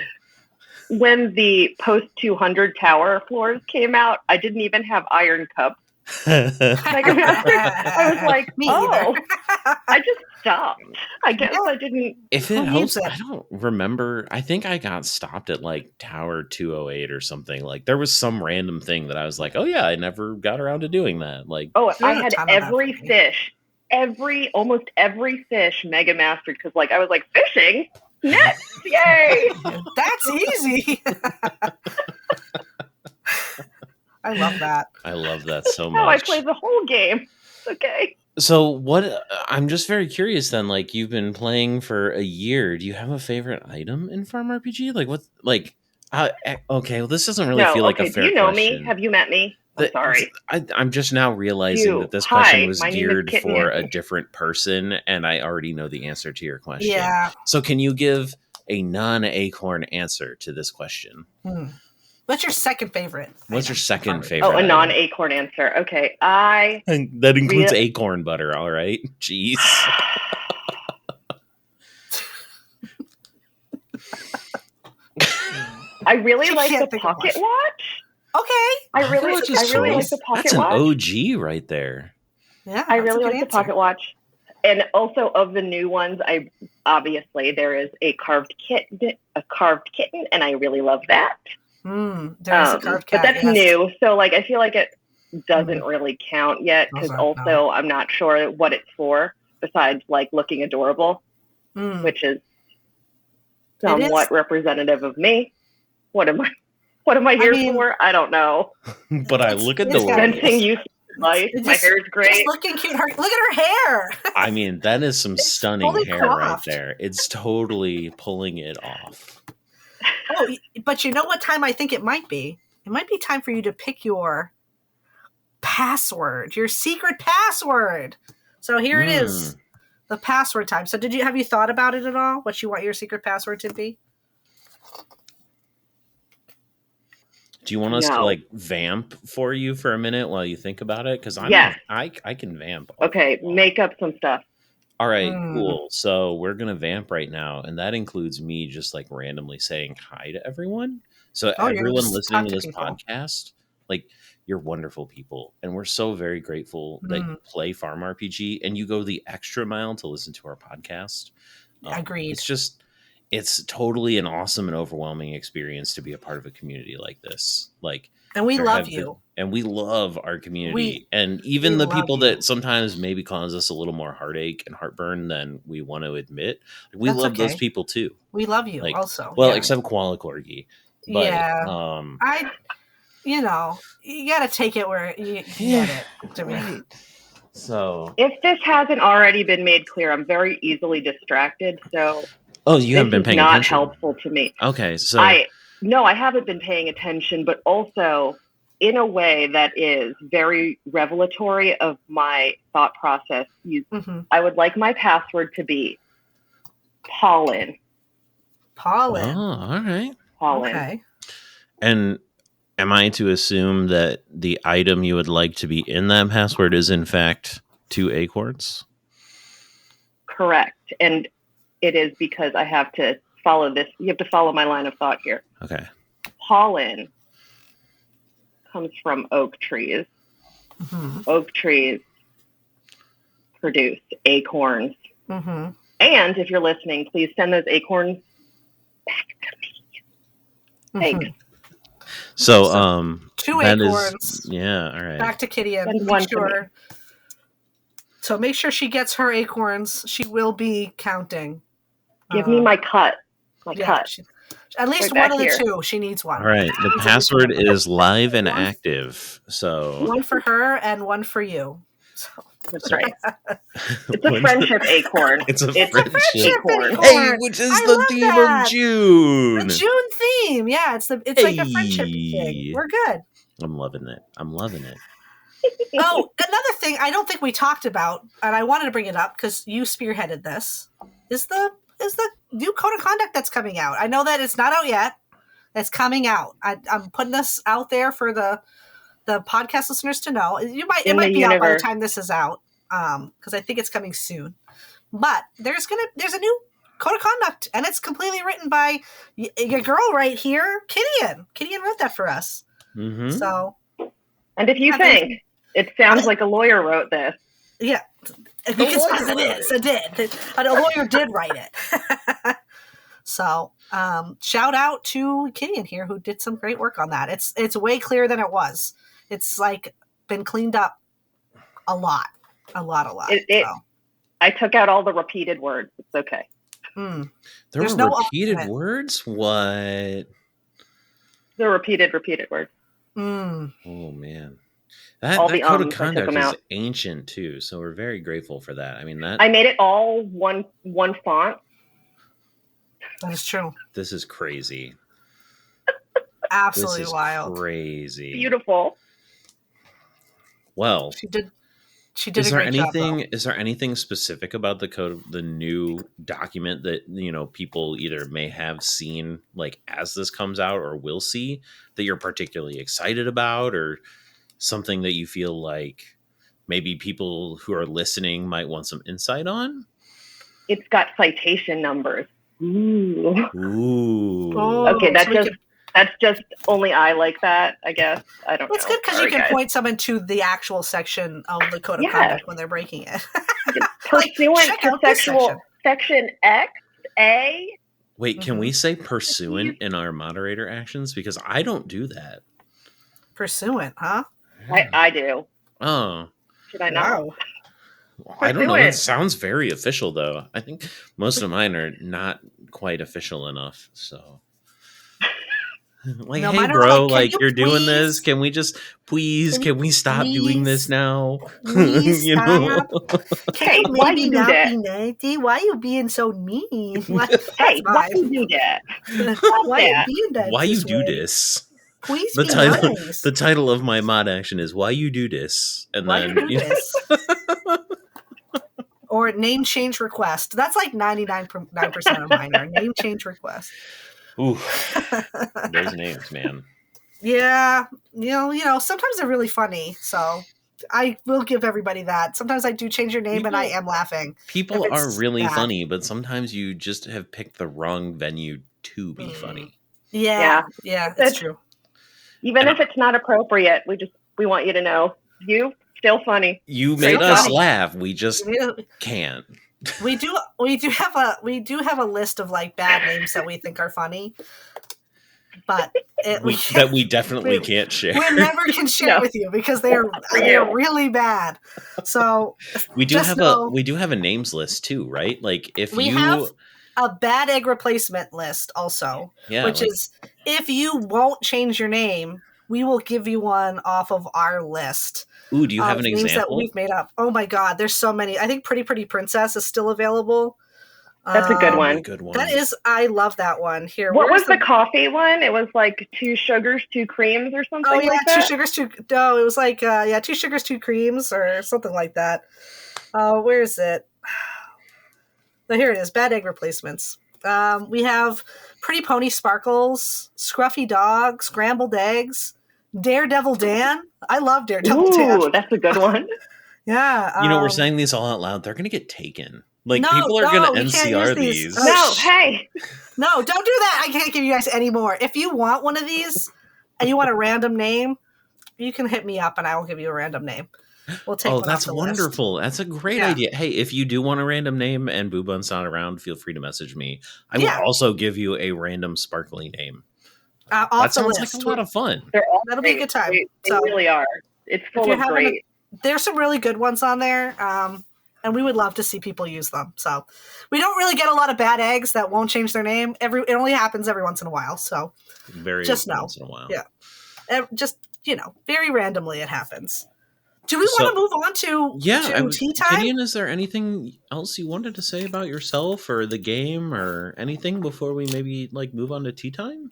when the post 200 tower floors came out, I didn't even have iron cups. I was like, I just stopped. I guess I didn't. If it helps, I don't remember. I think I got stopped at like Tower 208 or something. Like there was some random thing that I was like, oh yeah, I never got around to doing that. Like, I had every fish, almost every fish mega mastered because like I was like fishing nets, yay! That's easy. I love that. I love that so much. How I played the whole game. Okay. So what? I'm just very curious. Then, like, you've been playing for a year. Do you have a favorite item in FarmRPG? Like, what? Like, okay. Well, this doesn't really feel like a fair question. Do you know me? Have you met me? I'm sorry. I'm just now realizing that this question was geared for a different person, and I already know the answer to your question. Yeah. So, can you give a non-acorn answer to this question? What's your second favorite? What's your second favorite? Oh, a non-acorn answer. Okay. That includes acorn butter, all right? Jeez. I really like the pocket watch. Okay. I really like the pocket watch. That's an OG right there. Yeah. I really like the pocket watch. And also of the new ones, obviously there is a carved kitten, and I really love that. There's a carved cat, but that's new, so like I feel like it doesn't really count yet because I'm not sure what it's for besides like looking adorable, which is somewhat representative of me. What am I here for? I don't know. But I look adorable. My hair is great. Just looking cute. Look at her hair. I mean, that is some stunning hair right there. It's totally pulling it off. Oh, but you know what time I think it might be? It might be time for you to pick your password, your secret password. So here it is, the password time. So have you thought about it at all? What you want your secret password to be? Do you want us to like vamp for you for a minute while you think about it? Because I can vamp. Okay, make up some stuff. All right, cool. So we're going to vamp right now. And that includes me just like randomly saying hi to everyone. So everyone listening to this podcast, like you're wonderful people. And we're so very grateful that you play FarmRPG and you go the extra mile to listen to our podcast. Agreed. It's totally an awesome and overwhelming experience to be a part of a community like this. And we love you. And we love our community. And even the people that sometimes maybe cause us a little more heartache and heartburn than we want to admit. We love those people too. We love you also. Well, except Koala Corgi. But, you got to take it where you get it to me. So if this hasn't already been made clear, I'm very easily distracted. So you haven't been paying attention. Not helpful to me. Okay, so I haven't been paying attention, but also in a way that is very revelatory of my thought process. I would like my password to be pollen. Pollen. Oh, all right. Pollen. Okay. And am I to assume that the item you would like to be in that password is in fact 2 acorns? Correct. And it is because I have to follow this. You have to follow my line of thought here. Okay. Pollen comes from oak trees. Oak trees produce acorns. And if you're listening, please send those acorns back to me. Thanks. So 2 acorns. All right. Back to Kittan. So make sure she gets her acorns. She will be counting. Give me my cut. Cut. At least one of the 2. She needs one. All right. The password is live and active. So one for her and one for you. So. That's right. It's a friendship acorn. It's a friendship acorn. Hey, which is the theme of June. The June theme. Yeah, it's like a friendship thing. We're good. I'm loving it. Oh, another thing I don't think we talked about, and I wanted to bring it up because you spearheaded this, is the new code of conduct that's coming out. I know that it's not out yet. It's coming out. I'm putting this out there for the podcast listeners to know. It might be out by the time this is out, because I think it's coming soon. But there's a new code of conduct, and it's completely written by your girl right here, Kittien. Kittien wrote that for us. Mm-hmm. So, and if you think it sounds like a lawyer wrote this, yeah, because it is. It did. A lawyer did write it. So, shout out to Kittien here, who did some great work on that. It's way clearer than it was. It's like been cleaned up a lot. I took out all the repeated words. It's okay. There were no repeated words? What? The repeated words. Oh, man. That code of conduct is ancient, too, so we're very grateful for that. I mean, I made it all one font. That is true. This is crazy. Absolutely wild. Crazy. Beautiful. Well, she did a great job, though. Is there anything specific about the code, the new document that, you know, people either may have seen like as this comes out or will see that you're particularly excited about, or something that you feel like maybe people who are listening might want some insight on? It's got citation numbers. Ooh. Okay, that's just only I like that, I guess. I don't know. It's good because you can point someone to the actual section of the code of conduct when they're breaking it. Pursuant to section X, A. Wait, can we say pursuant in our moderator actions? Because I don't do that. Pursuant, huh? I do. Oh. Should I not? Wow. I don't know. It sounds very official, though. I think most of mine are not quite official enough. So, like, hey, bro, like you're doing this. Can we just can we stop doing this now? You know? Can you maybe not be nasty? Why are you being so mean? Hey, why you do that? Why you do this? Please the title of my mod action is "Why You Do This," and why you do this? Or name change request. That's like 99% of mine are name change request. Ooh, those names, man. Yeah, you know, sometimes they're really funny. So I will give everybody that. Sometimes I do change your name, and I am laughing. People are really funny, but sometimes you just have picked the wrong venue to be funny. Yeah, it's true. Even if it's not appropriate, we want you to know you still funny. You made us laugh. We just can't. We do have a list of like bad names that we think are funny, but we definitely can't share. We never can share with you because they're really bad. So we do have a names list too, right? Like if we have a bad egg replacement list also, which is if you won't change your name, we will give you one off of our list. Ooh, do you have an names example? That we've made up. Oh my God, there's so many. I think Pretty Pretty Princess is still available. That's a good one. That is, I love that one. Here, what was the coffee one? It was like 2 sugars, 2 creams, or something. Oh yeah, like that? 2 sugars, 2. No, it was like 2 sugars, 2 creams, or something like that. Where is it? So here it is. Bad egg replacements. We have Pretty Pony Sparkles, Scruffy Dog, Scrambled Eggs, Daredevil Dan. I love Daredevil Dan. Ooh, that's a good one. Yeah. You know, we're saying these all out loud. They're going to get taken. Like, people are going to NCR these. No, hey. No, don't do that. I can't give you guys any more. If you want one of these and you want a random name, you can hit me up and I will give you a random name. We'll take one that's off the wonderful. list. That's a great idea. Hey, if you do want a random name and boobun's not around, feel free to message me. I will also give you a random sparkly name. That sounds like a lot of fun. That'll be a good time. They really are. It's full of great. There's some really good ones on there, and we would love to see people use them. So we don't really get a lot of bad eggs that won't change their name. It only happens every once in a while. So once in a while. Yeah. Just, very randomly it happens. Do we want to move on to tea time? Kitien, is there anything else you wanted to say about yourself or the game or anything before we maybe move on to tea time?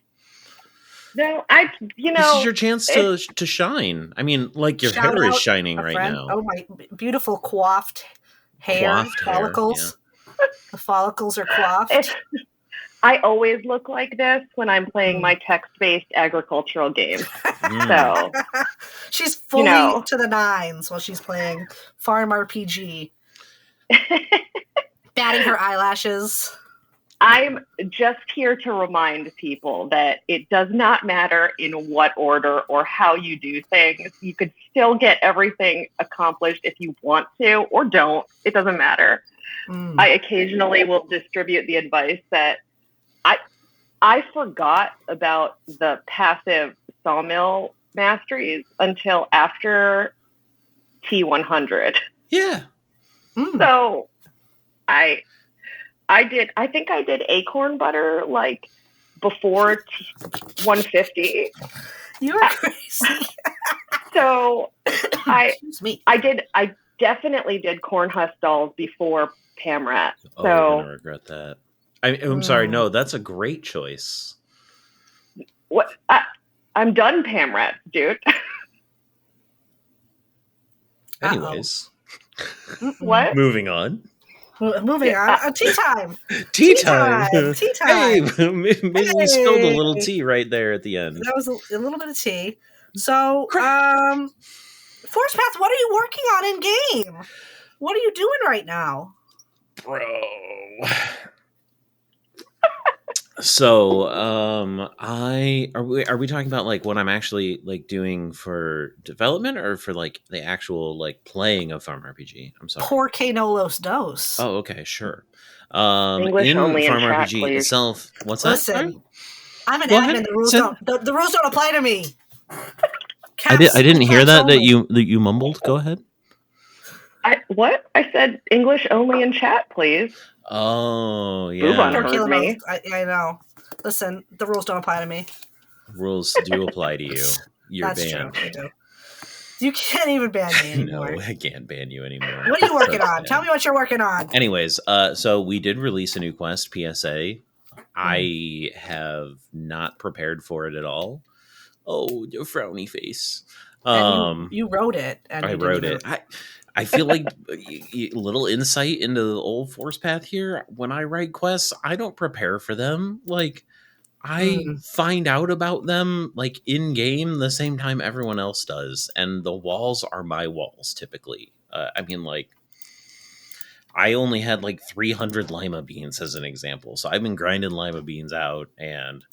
No, this is your chance to shine. I mean, your hair is shining right now. Oh, my beautiful coiffed hair, follicles. Yeah. The follicles are coiffed. I always look like this when I'm playing my text-based agricultural game. So she's fully to the nines while she's playing FarmRPG. Batting her eyelashes. I'm just here to remind people that it does not matter in what order or how you do things. You could still get everything accomplished if you want to or don't. It doesn't matter. I occasionally will distribute the advice that I forgot about the passive sawmill masteries until after T100. Yeah. So I think I did acorn butter like before 150. You're crazy. So I definitely did corn husk dolls before Pamrat. Oh, I'm gonna regret that. I'm sorry. No, that's a great choice. What? I'm done, Pamrat, dude. Anyways, what? Moving on. Moving on. Tea time. Tea time. Hey, maybe we spilled a little tea right there at the end. That was a little bit of tea. So, forcepath, what are you working on in game? What are you doing right now, bro? So, are we talking about like what I'm actually like doing for development or for like the actual like playing of FarmRPG? I'm sorry. Porque no los dos. Oh, okay, sure. English in only FarmRPG in chat, itself, what's Listen, that? Listen, I'm an admin. The rules don't apply to me. I didn't hear that you mumbled. Go ahead. What? I said English only in chat, please. Oh, yeah. boobun heard me. I know. Listen, the rules don't apply to me. Rules do apply to you. You're That's banned. True. They do. You can't even ban me anymore. No, I can't ban you anymore. What are you working on? Tell me what you're working on. Anyways, so we did release a new quest, PSA. I have not prepared for it at all. Oh, your frowny face. You wrote it. And I wrote it. I feel like a little insight into the old forcepath here. When I write quests, I don't prepare for them. Like, I find out about them like in game the same time everyone else does, and the walls are my walls typically. I mean, like, I only had like 300 lima beans as an example, so I've been grinding lima beans out, and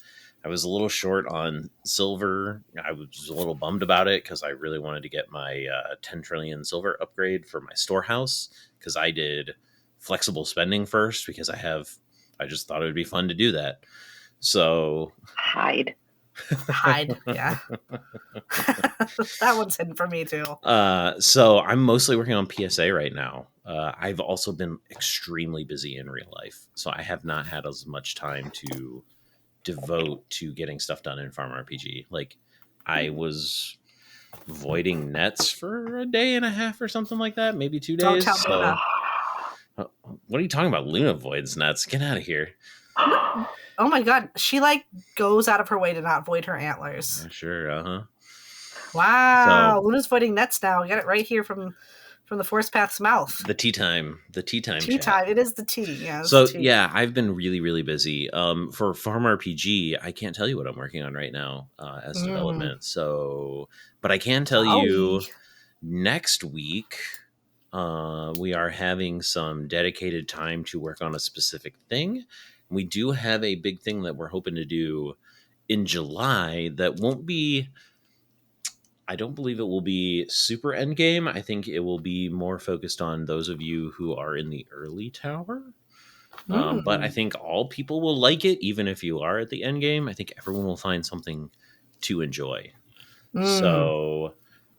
I was a little short on silver. I was a little bummed about it because I really wanted to get my 10 trillion silver upgrade for my storehouse, because I did flexible spending first because I just thought it would be fun to do that. So hide, yeah. That one's hidden for me too. So I'm mostly working on PSA right now. I've also been extremely busy in real life, so I have not had as much time to devote to getting stuff done in FarmRPG. Like, I was voiding nets for a day and a half or something like that, maybe 2 days. Don't tell me that. What are you talking about? Luna voids nets. Get out of here. Oh my god, she like goes out of her way to not void her antlers. Sure, Wow, so, Luna's voiding nets now. We got it right here from the forcepath's mouth. The tea time. Tea time. It is the tea. Yeah. So yeah, I've been really, really busy. For FarmRPG, I can't tell you what I'm working on right now as development. So, but I can tell you next week we are having some dedicated time to work on a specific thing. We do have a big thing that we're hoping to do in July that won't be, I don't believe it will be super endgame. I think it will be more focused on those of you who are in the early tower. But I think all people will like it, even if you are at the end game. I think everyone will find something to enjoy. So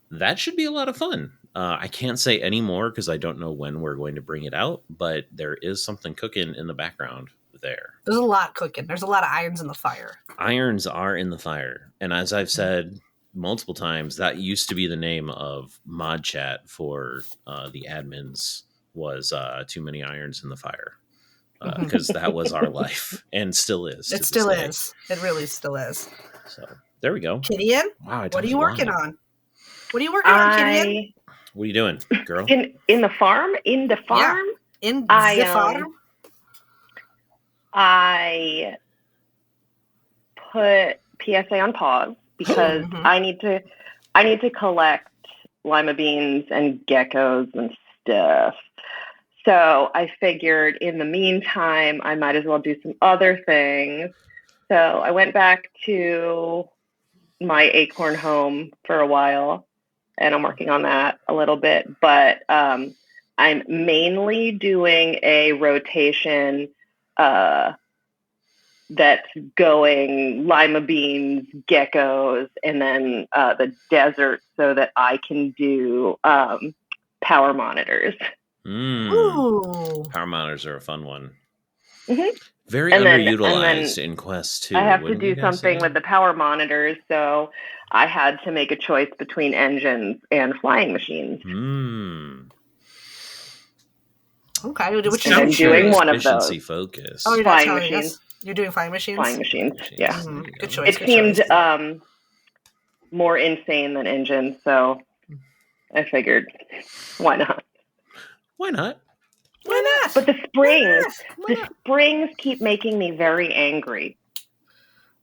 that should be a lot of fun. I can't say any more because I don't know when we're going to bring it out, but there is something cooking in the background there. There's a lot cooking. There's a lot of irons in the fire. Irons are in the fire. And as I've said multiple times, that used to be the name of mod chat for the admins, was too many irons in the fire, because that was our life and still is. It still is. It really still is. So there we go. Kittien, wow, what are you working on? What are you working on, Kittien? What are you doing, girl? In the farm? In the farm? Yeah. In the farm? I put PSA on pause because I need to collect lima beans and geckos and stuff. So I figured in the meantime, I might as well do some other things. So I went back to my acorn home for a while, and I'm working on that a little bit. But I'm mainly doing a rotation that's going lima beans, geckos, and then the desert, so that I can do power monitors. Power monitors are a fun one. Mm-hmm. Very underutilized in Quest 2. I have to do something with the power monitors, so I had to make a choice between engines and flying machines. Okay, which I'm doing one of those. Focus. Oh, you're flying not telling machines. Us? You're doing flying machines? Flying machines, yeah. Mm-hmm. Good choice. It seemed more insane than engines, so I figured, why not? Why not? Why not? But the springs keep making me very angry.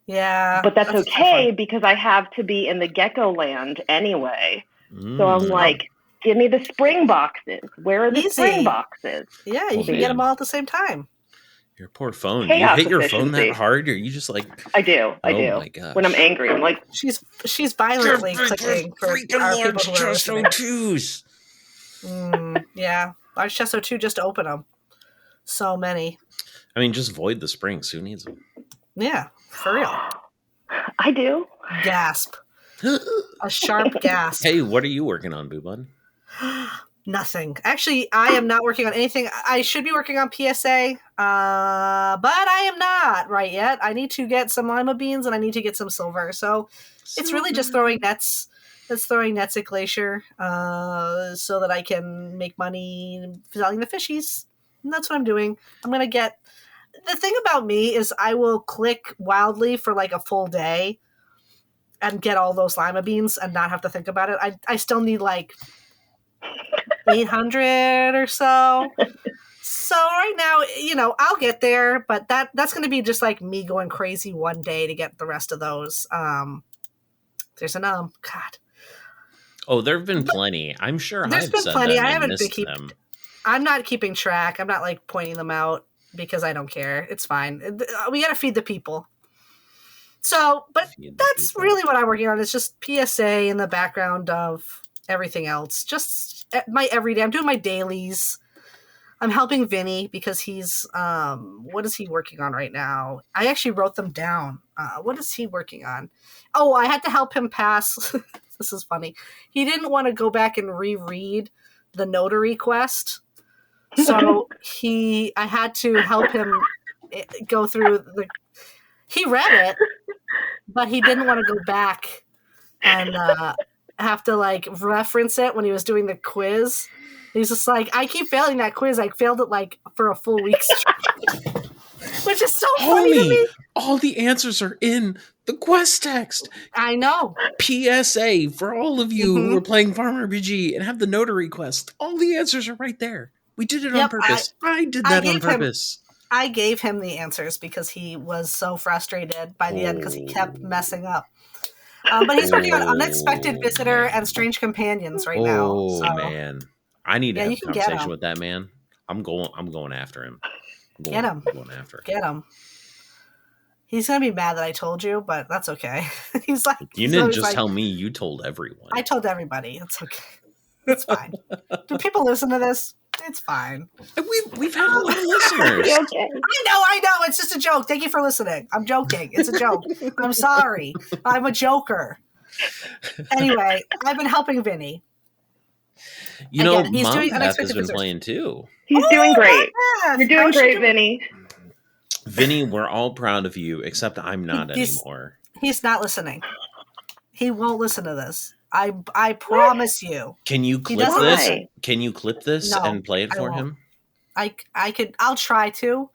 Yeah. But that's okay because I have to be in the gecko land anyway. So I'm like, give me the spring boxes. Where are the spring boxes? Yeah, you can get them all at the same time. Your poor phone. Chaos Do you hit your phone that hard, or you just like? I do. Oh my gosh! When I'm angry, I'm like, she's violently clicking for our people who are listening. Yeah, large chest O2 just to open them. So many. I mean, just void the springs. Who needs them? Yeah, for real. I do. Gasp. A sharp gasp. Hey, what are you working on, boobun? Nothing. Actually, I am not working on anything. I should be working on PSA, but I am not right yet. I need to get some lima beans and I need to get some silver. So it's really just throwing nets. It's throwing nets at Glacier so that I can make money selling the fishies. And that's what I'm doing. I'm going to get... The thing about me is I will click wildly for like a full day and get all those lima beans and not have to think about it. I still need like 800 or so. So right now, I'll get there, but that's going to be just like me going crazy one day to get the rest of those. There's an God. Oh, there have been plenty. I'm sure there's been plenty. I haven't been keeping. I'm not keeping track. I'm not like pointing them out because I don't care. It's fine. We got to feed the people. So, but that's really what I'm working on. It's just PSA in the background of everything else. Just my everyday. I'm doing my dailies. I'm helping Vinny because he's, what is he working on right now? I actually wrote them down. What is he working on? Oh, I had to help him pass. This is funny. He didn't want to go back and reread the notary quest. So I had to help him go through he read it, but he didn't want to go back and have to like reference it when he was doing the quiz. He's just like, I keep failing that quiz. I failed it like for a full week straight. Which is so funny to me. All the answers are in the quest text. I know. PSA for all of you who are playing FarmRPG and have the notary quest. All the answers are right there. We did it on purpose. I did that on purpose. I gave him the answers because he was so frustrated by the end because he kept messing up. But he's working on Unexpected Visitor and Strange Companions right now. Oh, man. I need to have a conversation with that man. I'm going after him. Get him. Get him. He's going to be mad that I told you, but that's okay. He's like... You didn't just tell me. You told everyone. I told everybody. It's okay. It's fine. Do people listen to this? It's fine. We've had a lot of listeners. Okay? I know. It's just a joke. Thank you for listening. I'm joking. It's a joke. I'm sorry. I'm a joker. Anyway, I've been helping Vinny. Mom Beth has been playing too. He's doing great. You're doing great, Vinny. Vinny, we're all proud of you, except I'm not anymore. He's not listening. He won't listen to this. I promise you. Can you clip this? Can you clip this and play it for him? I'll try to,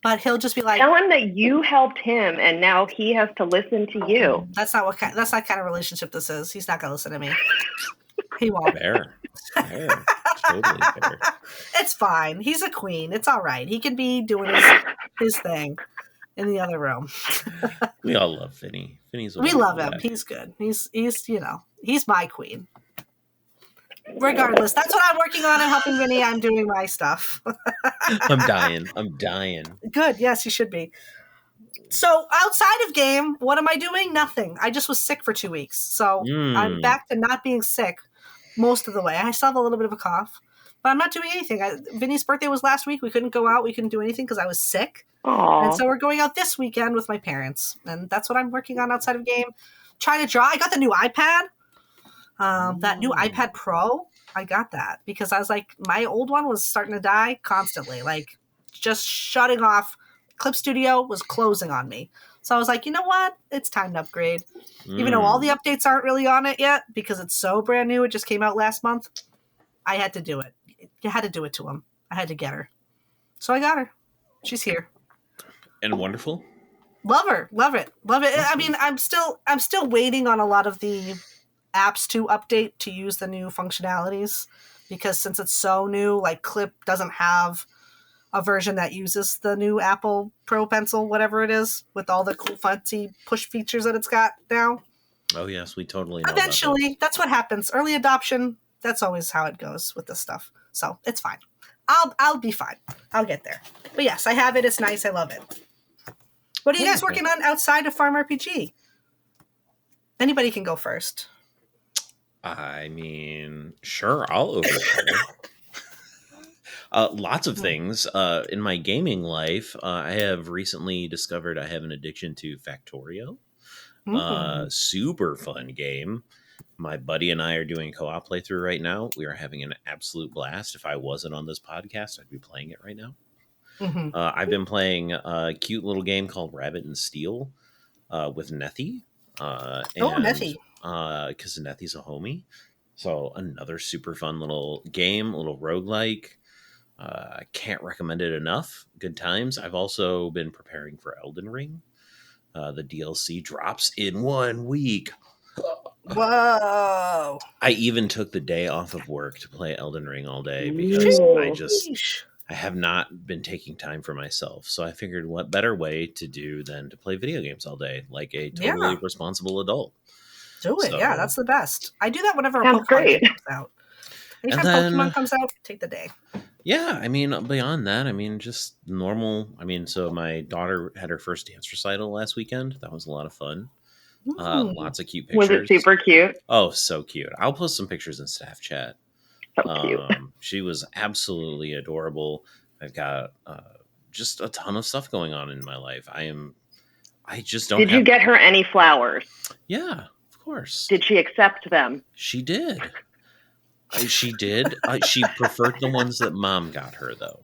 but he'll just be like, tell him that you helped him and now he has to listen to you. That's not kind of relationship this is. He's not going to listen to me. He won't. Fair. Totally fair. It's fine. He's a queen. It's all right. He can be doing his thing in the other room. We all love Vinny. We love him. He's good. He's he's my queen. regardless, that's what I'm working on. I'm helping Vinny. I'm doing my stuff. I'm dying. Good. Yes, you should be. So outside of game, what am I doing? Nothing. I just was sick for 2 weeks. So I'm back to not being sick most of the way. I still have a little bit of a cough, but I'm not doing anything. Vinny's birthday was last week. We couldn't go out. We couldn't do anything because I was sick. Aww. And so we're going out this weekend with my parents. And that's what I'm working on outside of game. Trying to draw. I got the new iPad. That new iPad Pro. I got that because I was like, my old one was starting to die constantly. Like just shutting off. Clip Studio was closing on me. So I was like, you know what? It's time to upgrade. Even though all the updates aren't really on it yet because it's so brand new. It just came out last month. I had to do it. You had to do it to him. I had to get her. So I got her. She's here. And wonderful. Love her. Love it. Love it. I mean, I'm still waiting on a lot of the apps to update to use the new functionalities because since it's so new, like Clip doesn't have a version that uses the new Apple Pro Pencil, whatever it is, with all the cool fancy push features that it's got now. Oh yes, we totally know. Eventually, that's what happens. Early adoption, that's always how it goes with this stuff. So it's fine. I'll be fine. I'll get there. But yes, I have it. It's nice. I love it. What are you guys working on outside of FarmRPG? Anybody can go first. I mean, sure, I'll overshare. Lots of things. In my gaming life, I have recently discovered I have an addiction to Factorio. Super fun game. My buddy and I are doing co-op playthrough right now. We are having an absolute blast. If I wasn't on this podcast, I'd be playing it right now. I've been playing a cute little game called Rabbit and Steel with Nethy. Nethy. Because Nethy's a homie. So another super fun little game, a little roguelike. I can't recommend it enough. Good times. I've also been preparing for Elden Ring. The DLC drops in 1 week. Whoa. I even took the day off of work to play Elden Ring all day because I have not been taking time for myself. So I figured what better way to do than to play video games all day like a totally responsible adult. Do it. So, yeah, that's the best. I do that whenever a Pokemon game comes out. Anytime Pokemon comes out, take the day. Yeah, I mean, beyond that, I mean, just normal. I mean, so my daughter had her first dance recital last weekend. That was a lot of fun. Lots of cute pictures. Was it super cute? Oh, so cute. I'll post some pictures in staff chat. So cute. She was absolutely adorable. I've got just a ton of stuff going on in my life. I just don't. Did you get her any flowers? Yeah, of course. Did she accept them? She did. She did. She preferred the ones that Mom got her, though.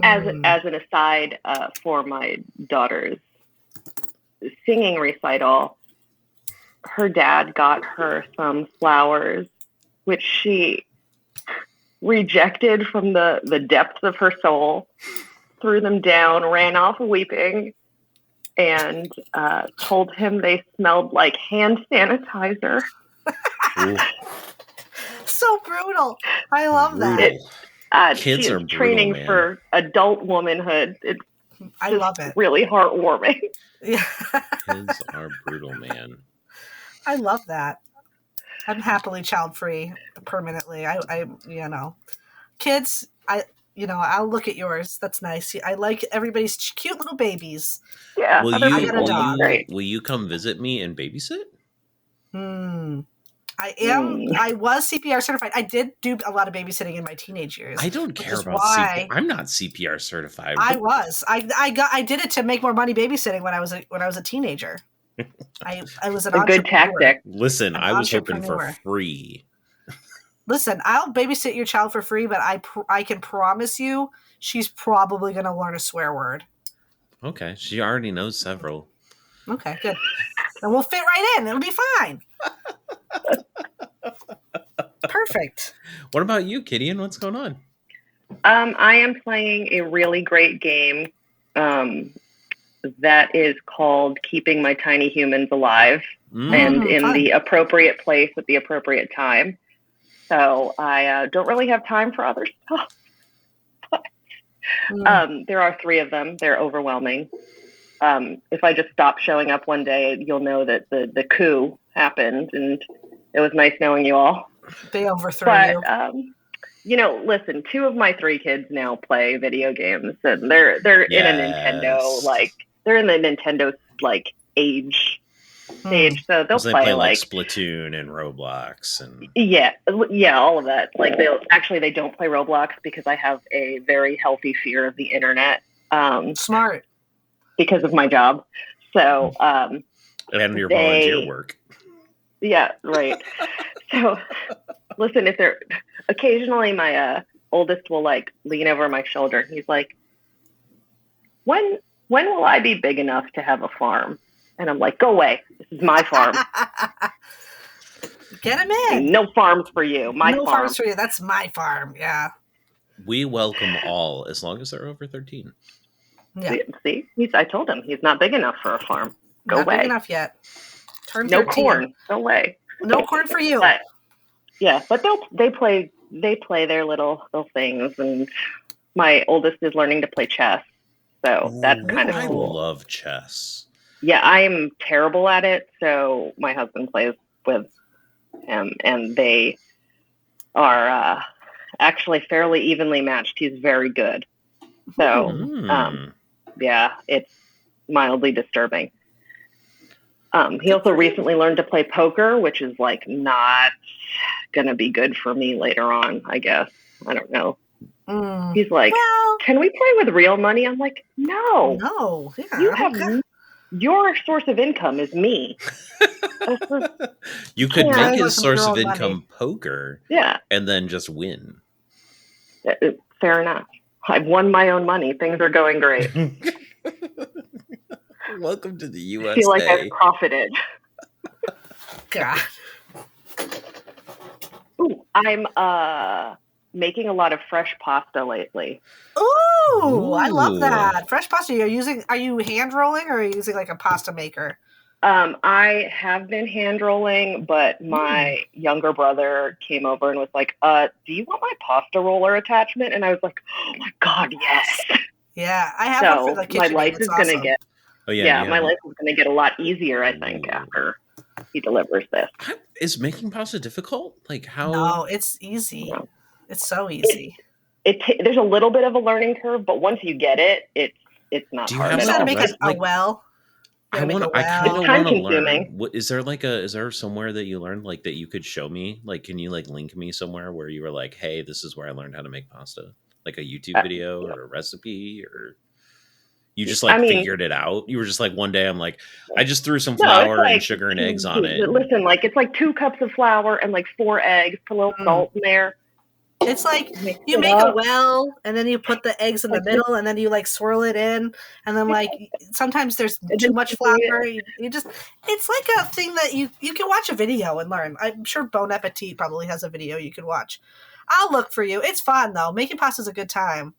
As an aside, for my daughter's singing recital, her dad got her some flowers, which she rejected from the depths of her soul, threw them down, ran off weeping, and told him they smelled like hand sanitizer. So brutal. I love that. Kids are brutal, training man. for adult womanhood. I love it. Really heartwarming. Yeah. Kids are brutal, man. I love that. I'm happily child-free permanently. I kids, I'll look at yours. That's nice. I like everybody's cute little babies. Yeah. Will you come visit me and babysit? I am. I was CPR certified. I did do a lot of babysitting in my teenage years. I don't care about CPR. I'm not CPR certified. I was. I did it to make more money babysitting when I was a teenager. I was a good tactic. Listen, I was hoping for free. Listen, I'll babysit your child for free, but I can promise you she's probably going to learn a swear word. Okay, she already knows several. Okay, good. And we'll fit right in. It'll be fine. Perfect. What about you, Kittien? What's going on? I am playing a really great game that is called Keeping My Tiny Humans Alive and in fun. The appropriate place at the appropriate time. So I don't really have time for other stuff. But, there are 3 of them. They're overwhelming. If I just stop showing up one day, you'll know that the coup happened, and it was nice knowing you all. They overthrew you. You know, listen, 2 of my 3 kids now play video games, and they're in a Nintendo, like they're in the Nintendo like age stage, so they'll play like Splatoon and Roblox and all of that. Like they don't play Roblox because I have a very healthy fear of the internet. Smart. Because of my job. So and your volunteer work. Yeah, right. So listen, if they're occasionally my oldest will like lean over my shoulder. He's like, when will I be big enough to have a farm? And I'm like, go away. This is my farm. Get him in. No farms for you. No farms for you. That's my farm. Yeah. We welcome all as long as they're over 13. Yeah. See? I told him he's not big enough for a farm. Go away. Not big enough yet. Turn no 13. Corn. Go away. No corn for you. But they play their little things, and my oldest is learning to play chess. So that's kind of cool. I love chess. Yeah, I am terrible at it. So my husband plays with him, and they are actually fairly evenly matched. He's very good. So, it's mildly disturbing. He also recently learned to play poker, which is like not going to be good for me later on, I guess. I don't know. He's like, can we play with real money? I'm like, no. No. Yeah, you have your source of income is me. You could make his source of income poker. Yeah. And then just win. Fair enough. I've won my own money. Things are going great. Welcome to the USA. I feel like I've profited. God. Ooh, I'm making a lot of fresh pasta lately. Ooh, I love that. Fresh pasta. Are you hand rolling or are you using like a pasta maker? I have been hand rolling, but my younger brother came over and was like, do you want my pasta roller attachment? And I was like, oh my God, yes. Yeah, I have one for the kitchen. My life is going to get my life is going to get a lot easy, I think, after he delivers this. Is making pasta difficult? Like how? No, it's easy. No. It's so easy. There's a little bit of a learning curve, but once you get it, it's not hard. You gotta make a well. I kind of want to learn. Is there somewhere that you learned like that you could show me? Like, can you like link me somewhere where you were like, hey, this is where I learned how to make pasta? Like a YouTube video or a recipe, or you just figured it out? You were just like, one day I'm like, I just threw some flour and sugar and eggs on it. Listen, like it's like 2 cups of flour and like 4 eggs, put a little salt in there. It's like you make a well and then you put the eggs in the middle and then you like swirl it in and then like sometimes there's too much flour. It's like a thing that you can watch a video and learn. I'm sure Bon Appetit probably has a video you can watch. I'll look for you. It's fun though. Making pasta is a good time.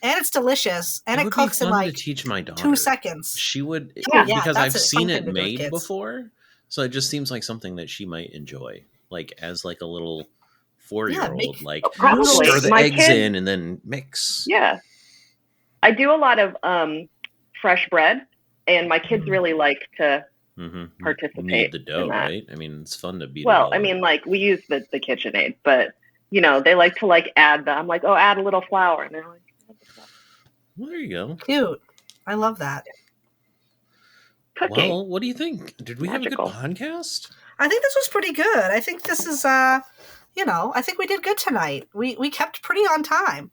And it's delicious. And it cooks in like to teach my daughter. 2 seconds. She would because I've seen it made before. So it just seems like something that she might enjoy. Like as like a little 4-year-old, like stir the eggs in and then mix. Yeah. I do a lot of fresh bread, and my kids really like to participate. Knead the dough, right? I mean, it's fun to beat. Well, I mean, like we use the KitchenAid, but you know, they like to like add I'm like, add a little flour, and they're like, well, there you go. Cute. I love that. Cooking. Well, what do you think? Did we have a good podcast? I think this was pretty good. I think this is I think we did good tonight. We kept pretty on time.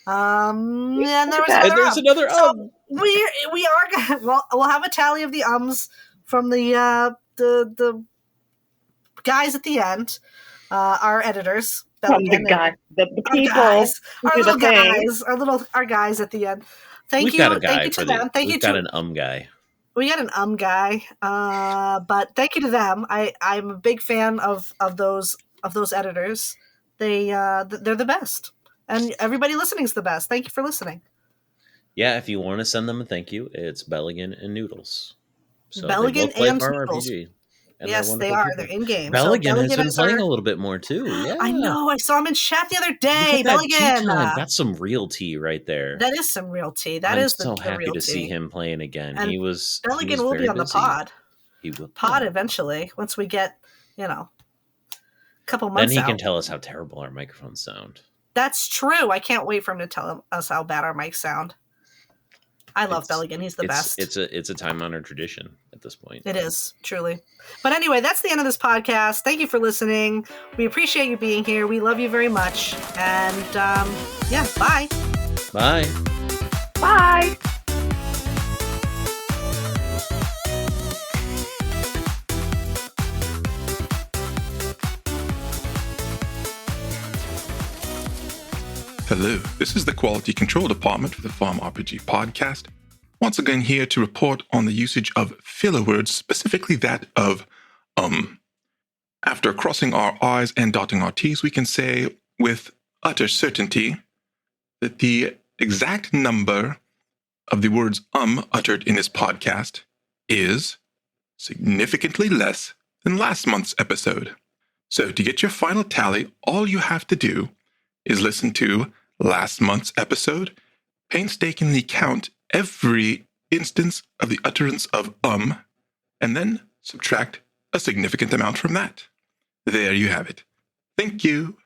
And there's another So we are we'll have a tally of the ums from the guys at the end, our editors. The people, our guys at the end. Thank you to them. We've got an guy. We got an guy. But thank you to them. I'm a big fan of those editors. They're the best, and everybody listening is the best. Thank you for listening. Yeah, if you want to send them a thank you, it's Belligan and Noodles. So Belligan and FarmRPG. Yes, they are. They're in game. Belligan has been playing a little bit more too. Yeah, I know. I saw him in chat the other day. Belligan, that's some real tea right there. That is some real tea. I'm so happy to see him playing again. And Belligan will be on the pod. He will pod eventually once we get couple months Then he out. can tell us how terrible our microphones sound. That's true. I can't wait for him to tell us how bad our mics sound. I love Belligan. He's the best. It's a time-honored tradition at this point. It is, truly. But anyway, that's the end of this podcast. Thank you for listening. We appreciate you being here. We love you very much. And yeah, bye. Bye. Bye. Hello, this is the Quality Control Department for the FarmRPG podcast. Once again here to report on the usage of filler words, specifically that of After crossing our I's and dotting our T's, we can say with utter certainty that the exact number of the words uttered in this podcast is significantly less than last month's episode. So to get your final tally, all you have to do is listen to last month's episode, painstakingly count every instance of the utterance of and then subtract a significant amount from that. There you have it. Thank you.